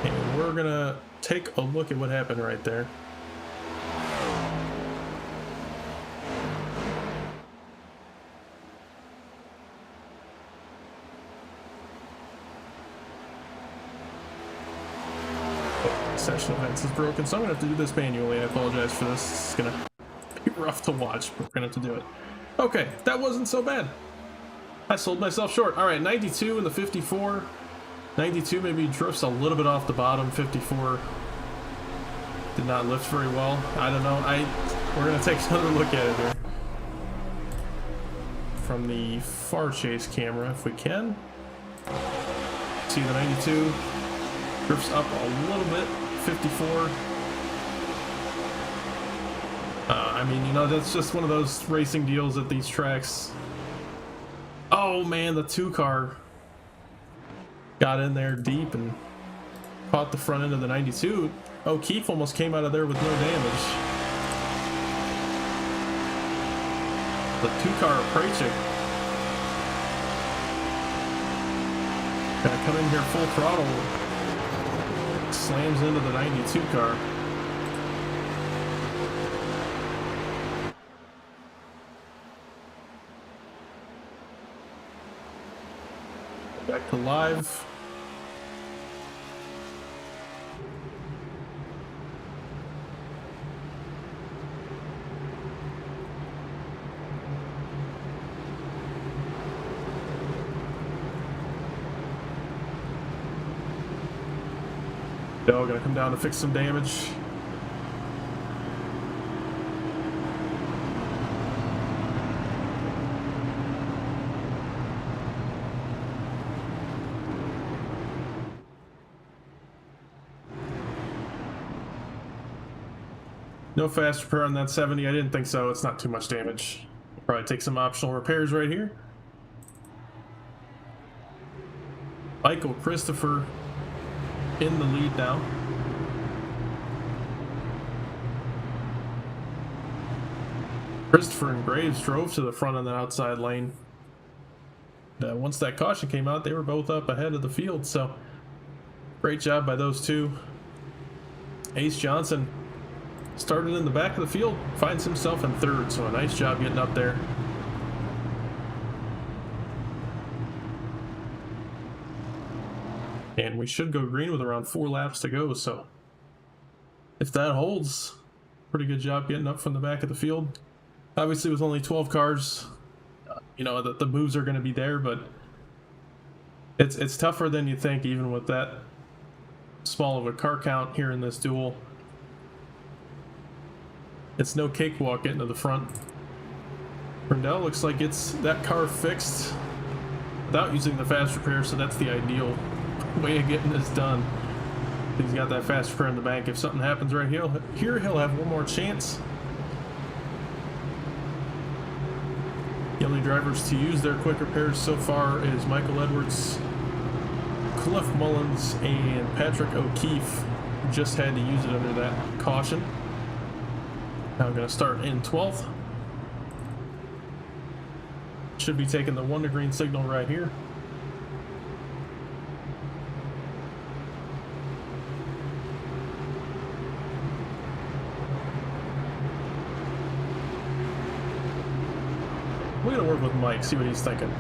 And we're gonna take a look at what happened right there. Session events is broken, so I'm gonna have to do this manually. I apologize for this. It's gonna be rough to watch, but we're gonna have to do it. Okay, that wasn't so bad. I sold myself short. All right, 92 and the 54. 92 maybe drifts a little bit off the bottom. 54 Did not lift very well. I don't know. We're gonna take another look at it here from the far chase camera if we can. See the 92 drifts up a little bit. 54. I mean, you know, that's just one of those racing deals at these tracks. Oh man, the 2-car got in there deep and caught the front end of the 92. O'Keefe almost came out of there with no damage. The 2-car Prachik gonna come in here full throttle. Slams into the 92 car. Back to live. Dell gonna come down to fix some damage. No fast repair on that 70. I didn't think so. It's not too much damage. Probably take some optional repairs right here. Michael Christopher in the lead now. Christopher and Graves drove to the front of the outside lane. Once that caution came out, they were both up ahead of the field, so great job by those two. Ace Johnson started in the back of the field, finds himself in third, so a nice job getting up there. And we should go green with around 4 laps to go, so if that holds, pretty good job getting up from the back of the field. Obviously with only 12 cars, you know, the moves are going to be there, but it's tougher than you think even with that small of a car count here in this duel. It's no cakewalk getting to the front. Brindell looks like it's that car fixed without using the fast repair, so that's the ideal way of getting this done. He's got that fast repair in the bank. If something happens right here, he'll have one more chance. The only drivers to use their quick repairs so far is Michael Edwards, Cliff Mullins, and Patrick O'Keefe. Just had to use it under that caution. Now I'm going to start in 12th. Should be taking the 1 to green signal right here. We're going to work with Mike, see what he's thinking.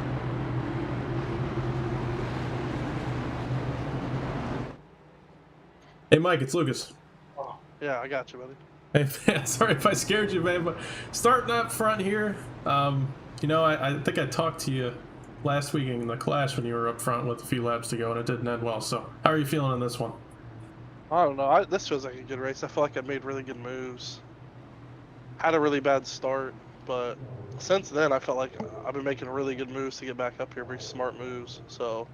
Hey Mike, it's Lucas. Oh, yeah, I got you, buddy. Hey man, sorry if I scared you, man, but starting up front here, you know, I think I talked to you last week in the Clash when you were up front with a few laps to go, and it didn't end well, so how are you feeling in this one? I don't know. This feels like a good race. I feel like I made really good moves. Had a really bad start, but since then I felt like I've been making really good moves to get back up here, very smart moves. So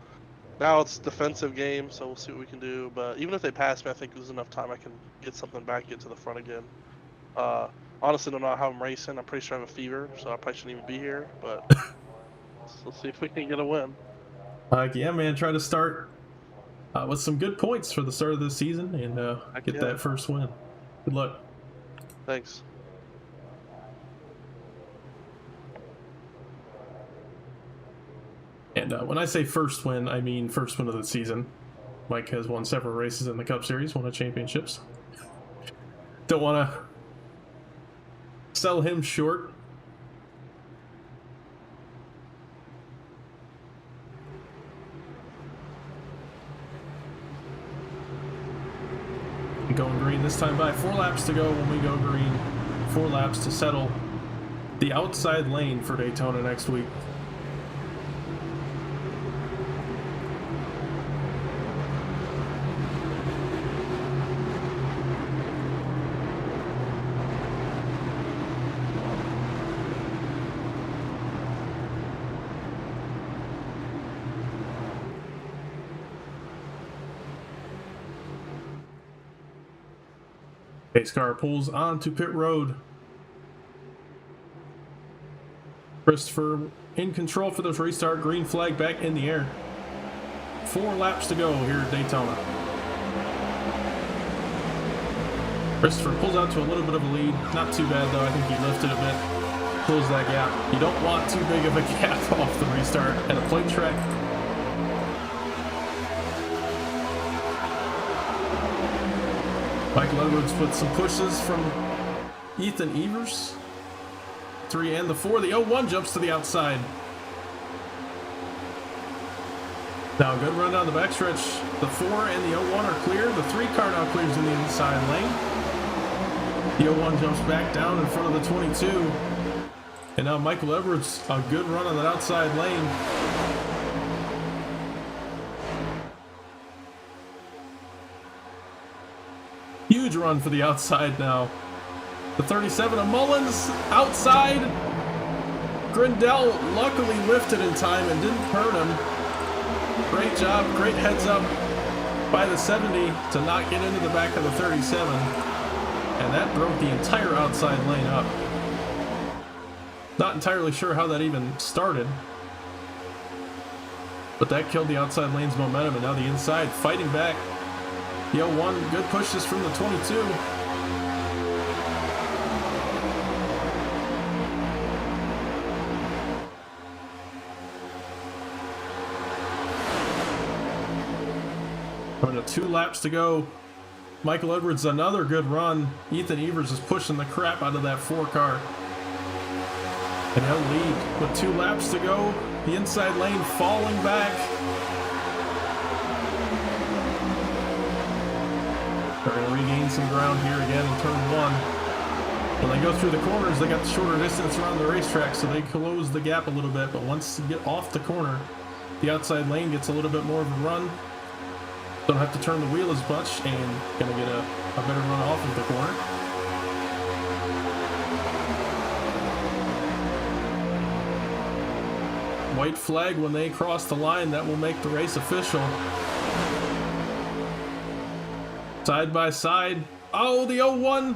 now it's defensive game, so we'll see what we can do. But even if they pass me, I think there's enough time I can get something back, get to the front again. Honestly, don't know how I'm racing. I'm pretty sure I have a fever, so I probably shouldn't even be here. But we'll see if we can get a win. Yeah, man, try to start with some good points for the start of this season and get that first win. Good luck. Thanks. And when I say first win, I mean first win of the season. Mike has won several races in the Cup Series, won a championships. Don't want to sell him short. Going green this time by 4 laps to go when we go green. 4 laps to settle the outside lane for Daytona next week. Pace car pulls onto pit road. Christopher in control for this restart. Green flag back in the air. 4 laps to go here at Daytona. Christopher pulls out to a little bit of a lead. Not too bad though. I think he lifted a bit. Close that gap. You don't want too big of a gap off the restart at a plate track. Michael Edwards with some pushes from Ethan Evers. 3 and the 4. The 0-1 jumps to the outside. Now good run down the backstretch. The 4 and the 0-1 are clear. The 3 car now clears in the inside lane. The 0-1 jumps back down in front of the 22. And now Michael Edwards, a good run on that outside lane. Huge run for the outside now. The 37 of Mullins outside. Grindel luckily lifted in time and didn't hurt him. Great job, great heads up by the 70 to not get into the back of the 37. And that broke the entire outside lane up. Not entirely sure how that even started. But that killed the outside lane's momentum, and now the inside fighting back. The 0-1, good pushes from the 22. Coming to 2 laps to go. Michael Edwards, another good run. Ethan Evers is pushing the crap out of that 4 car. And he'll lead with 2 laps to go. The inside lane falling back. They're going to regain some ground here again in turn 1. When they go through the corners, they got the shorter distance around the racetrack, so they close the gap a little bit. But once you get off the corner, the outside lane gets a little bit more of a run. Don't have to turn the wheel as much, and going to get a better run off of the corner. White flag when they cross the line. That will make the race official. Side by side. Oh, the 0-1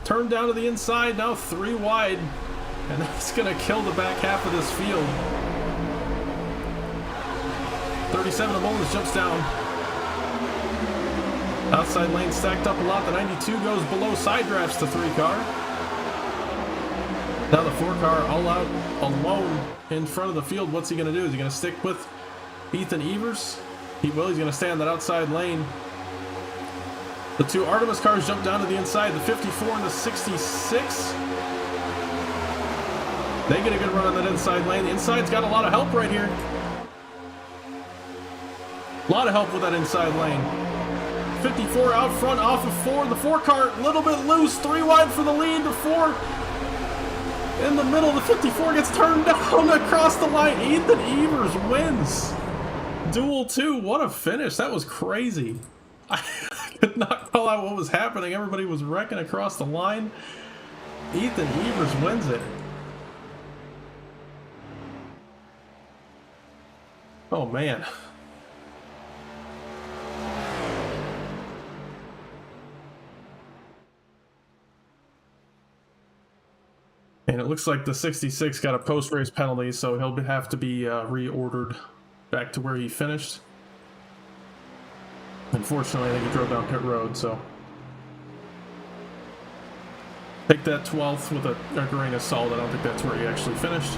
turned down to the inside. Now 3 wide. And that's going to kill the back half of this field. 37 of Mullins jumps down. Outside lane stacked up a lot. The 92 goes below, side drafts the 3 car. Now the 4 car all out alone in front of the field. What's he going to do? Is he going to stick with Ethan Evers? He will. He's going to stay on that outside lane. The 2 Artemis cars jump down to the inside. The 54 and the 66. They get a good run on that inside lane. The inside's got a lot of help right here. A lot of help with that inside lane. 54 out front off of 4. The 4 car a little bit loose. 3 wide for the lead. The 4 in the middle. The 54 gets turned down across the line. Ethan Evers wins. Duel 2. What a finish. That was crazy. I could not call out what was happening. Everybody was wrecking across the line. Ethan Evers wins it. Oh, man. And it looks like the 66 got a post-race penalty, so he'll have to be reordered back to where he finished. Unfortunately, I think he drove down pit road, so take that 12th with a grain of salt. I don't think that's where he actually finished.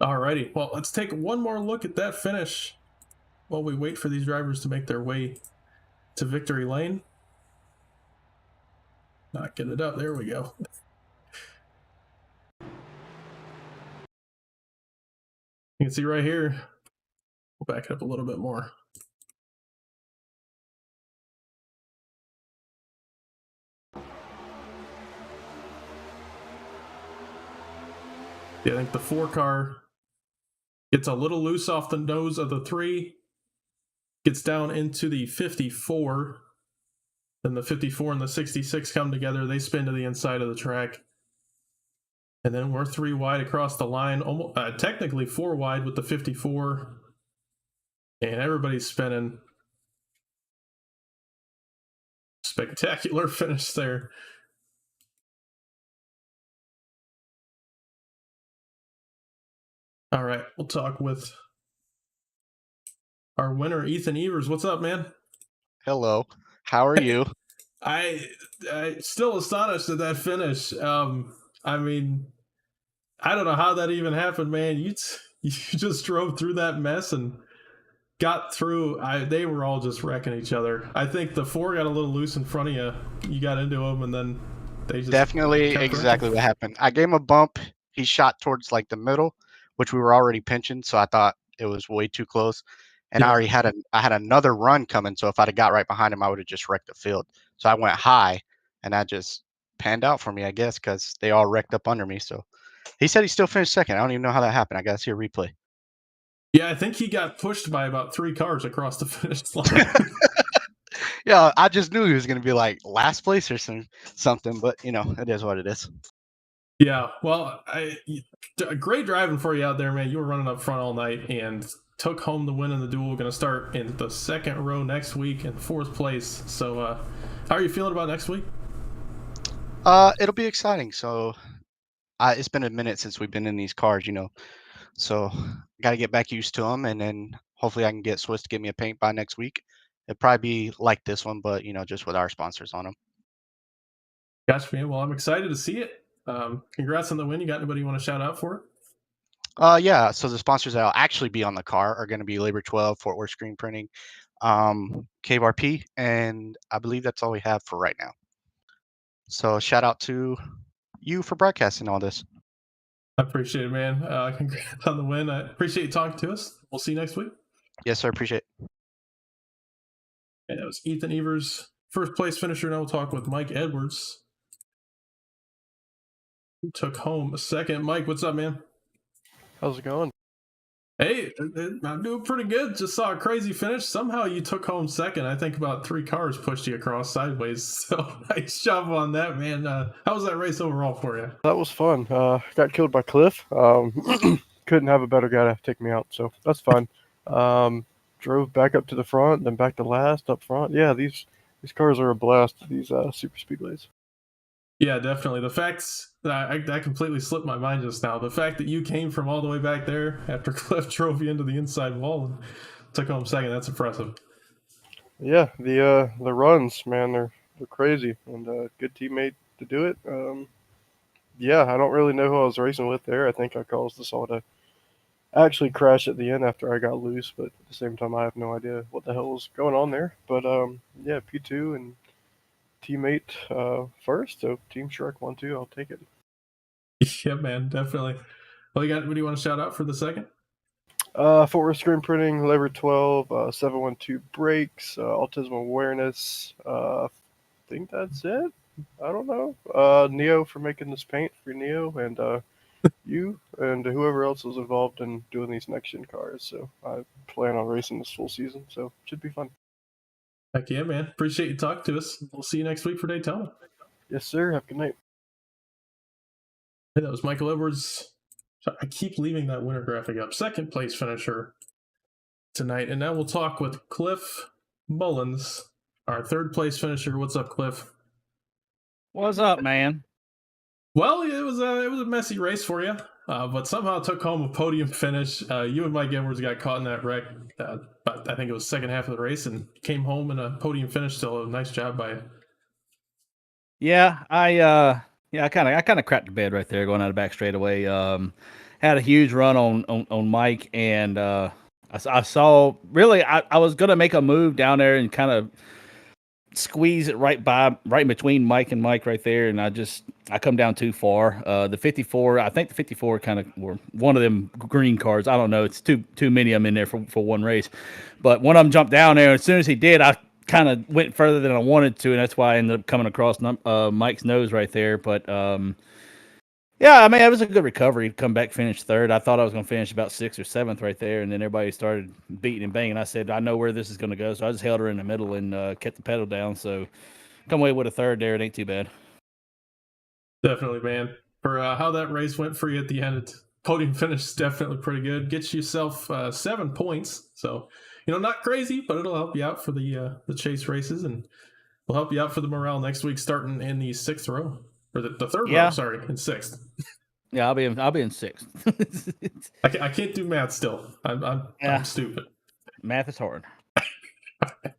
Alrighty, well, let's take one more look at that finish while we wait for these drivers to make their way to victory lane. Not get it up. There we go. You can see right here. We'll back it up a little bit more. Yeah, I think the 4 car gets a little loose off the nose of the 3, gets down into the 54. Then the 54 and the 66 come together. They spin to the inside of the track. And then we're 3 wide across the line, almost, technically 4 wide with the 54. And everybody's spinning. Spectacular finish there. All right, we'll talk with our winner, Ethan Evers. What's up, man? Hello. How are you? I still astonished at that finish. I mean, I don't know how that even happened, man. You just drove through that mess and got through. They were all just wrecking each other. I think the 4 got a little loose in front of you. You got into them, and then they just Definitely exactly what happened. I gave him a bump. He shot towards like the middle, which we were already pinching, so I thought it was way too close. And Yeah. I had another run coming, so if I'd have got right behind him, I would have just wrecked the field. So I went high, and that just panned out for me, I guess, because they all wrecked up under me. So he said he still finished second. I don't even know how that happened. I got to see a replay. Yeah, I think he got pushed by about 3 cars across the finish line. Yeah, I just knew he was going to be like last place or something, but it is what it is. Yeah, well, great driving for you out there, man. You were running up front all night and took home the win in the duel. Going to start in the 2nd row next week in 4th place. So, how are you feeling about next week? It'll be exciting. So, it's been a minute since we've been in these cars, So, got to get back used to them, and then hopefully I can get Swiss to give me a paint by next week. It'll probably be like this one, but just with our sponsors on them. Gotcha, man. Well, I'm excited to see it. Congrats on the win. You got anybody you want to shout out for it? Yeah. So the sponsors that'll actually be on the car are going to be Labor 12, Fort Worth Screen Printing, Cave RP, and I believe that's all we have for right now. So shout out to you for broadcasting all this. I appreciate it, man. Congrats on the win. I appreciate you talking to us. We'll see you next week. Yes, sir. Appreciate it. And that was Ethan Evers, 1st place finisher. Now we'll talk with Mike Edwards, who took home 2nd. Mike, what's up, man? How's it going? Hey, I'm doing pretty good. Just saw a crazy finish. Somehow you took home 2nd. I think about 3 cars pushed you across sideways. So nice job on that, man. How was that race overall for you? That was fun. Got killed by Cliff. Couldn't have a better guy to take me out, so that's fun. Drove back up to the front, then back to last up front. Yeah, these cars are a blast. These super speedways. Yeah, definitely. The facts that completely slipped my mind just now. The fact that you came from all the way back there after Cliff drove you into the inside wall and took home 2nd, that's impressive. Yeah, the runs, man, they're crazy, and good teammate to do it. Yeah, I don't really know who I was racing with there. I think I caused us all to actually crash at the end after I got loose, but at the same time, I have no idea what the hell was going on there. But yeah, P2 and teammate first, so Team Shrek 1-2, I'll take it. Yeah, man, definitely. Well, what do you want to shout out for the 2nd? Fort Worth Screen Printing, Labor 12, 712 Brakes, Autism Awareness. I think that's it. I don't know. Neo for making this paint for Neo, and you and whoever else was involved in doing these next gen cars. So I plan on racing this full season, so it should be fun. Heck yeah, man. Appreciate you talking to us. We'll see you next week for Daytona. Yes, sir. Have a good night. Hey, that was Michael Edwards. I keep leaving that winner graphic up. 2nd place finisher tonight. And now we'll talk with Cliff Mullins, our 3rd place finisher. What's up, Cliff? What's up, man? Well, it was a messy race for you, but somehow took home a podium finish. You and Mike Edwards got caught in that wreck, but I think it was 2nd half of the race, and came home in a podium finish. Still, a nice job by you. Yeah, I kind of crapped the bed right there going out of back straightaway. had a huge run on Mike, and I saw really I was gonna make a move down there and kind of squeeze it right between Mike and Mike right there, and I come down too far. The 54, I think the 54 kind of were one of them green cards. I don't know. It's too many of them in there for one race, but one of them jumped down there. As soon as he did, I kind of went further than I wanted to, and that's why I ended up coming across Mike's nose right there. But yeah, I mean, it was a good recovery. Come back, finish third. I thought I was going to finish about 6th or 7th right there, and then everybody started beating and banging. I said, I know where this is going to go, so I just held her in the middle and kept the pedal down. So come away with a third there. It ain't too bad. Definitely, man. For how that race went for you at the end, podium finish is definitely pretty good. Gets yourself 7 points. So, not crazy, but it'll help you out for the chase races, and will help you out for the morale next week, starting in the 6th row. Or the third row, sorry, in 6th. Yeah, I'll be in 6th. I can't do math still. I'm stupid. Math is hard.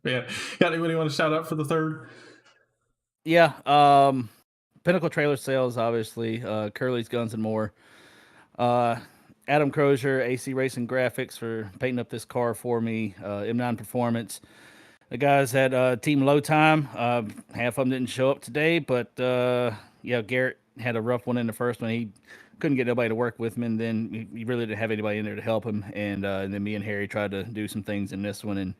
Man, got anybody want to shout out for the third? Yeah, Pinnacle Trailer Sales, obviously. Curly's Guns and More. Adam Crozier, AC Racing Graphics for painting up this car for me. M9 Performance. The guys at Team Low Time. Half of them didn't show up today, but Garrett had a rough one in the first one. He couldn't get nobody to work with him, and then he really didn't have anybody in there to help him. And then me and Harry tried to do some things in this one, and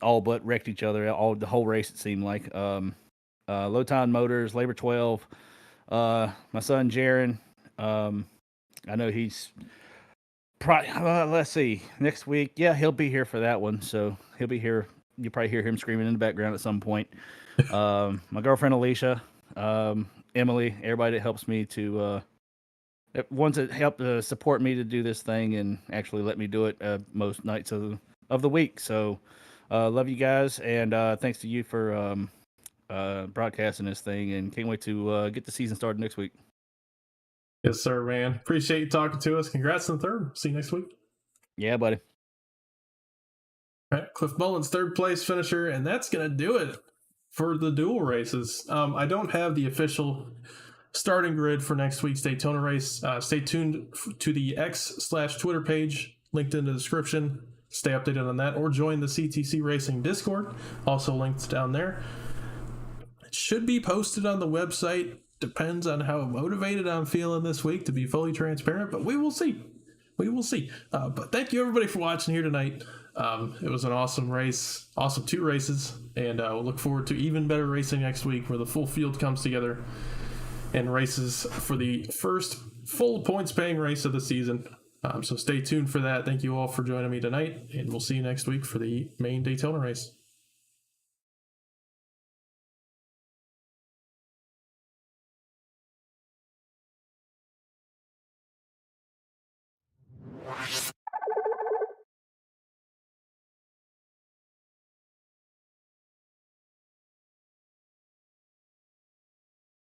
all but wrecked each other the whole race, it seemed like. Low Time Motors, Labor 12. My son Jaron, I know he's let's see, next week. Yeah, he'll be here for that one, so he'll be here. You'll probably hear him screaming in the background at some point. My girlfriend Alicia, Emily, everybody that helps me to ones that help support me to do this thing and actually let me do it most nights of the week. So love you guys, and thanks to you for broadcasting this thing, and can't wait to get the season started next week. Yes, sir, man. Appreciate you talking to us. Congrats on the third. See you next week. Yeah, buddy. All right, Cliff Mullins, third place finisher, and that's going to do it for the dual races. I don't have the official starting grid for next week's Daytona race. Stay tuned to the X/Twitter page, linked in the description. Stay updated on that, or join the CTC Racing Discord, also linked down there. It should be posted on the website. Depends on how motivated I'm feeling this week, to be fully transparent, but we will see. We will see. But thank you, everybody, for watching here tonight. It was an awesome race, awesome 2 races, and we'll look forward to even better racing next week, where the full field comes together and races for the first full points-paying race of the season. So stay tuned for that. Thank you all for joining me tonight, and we'll see you next week for the main Daytona race.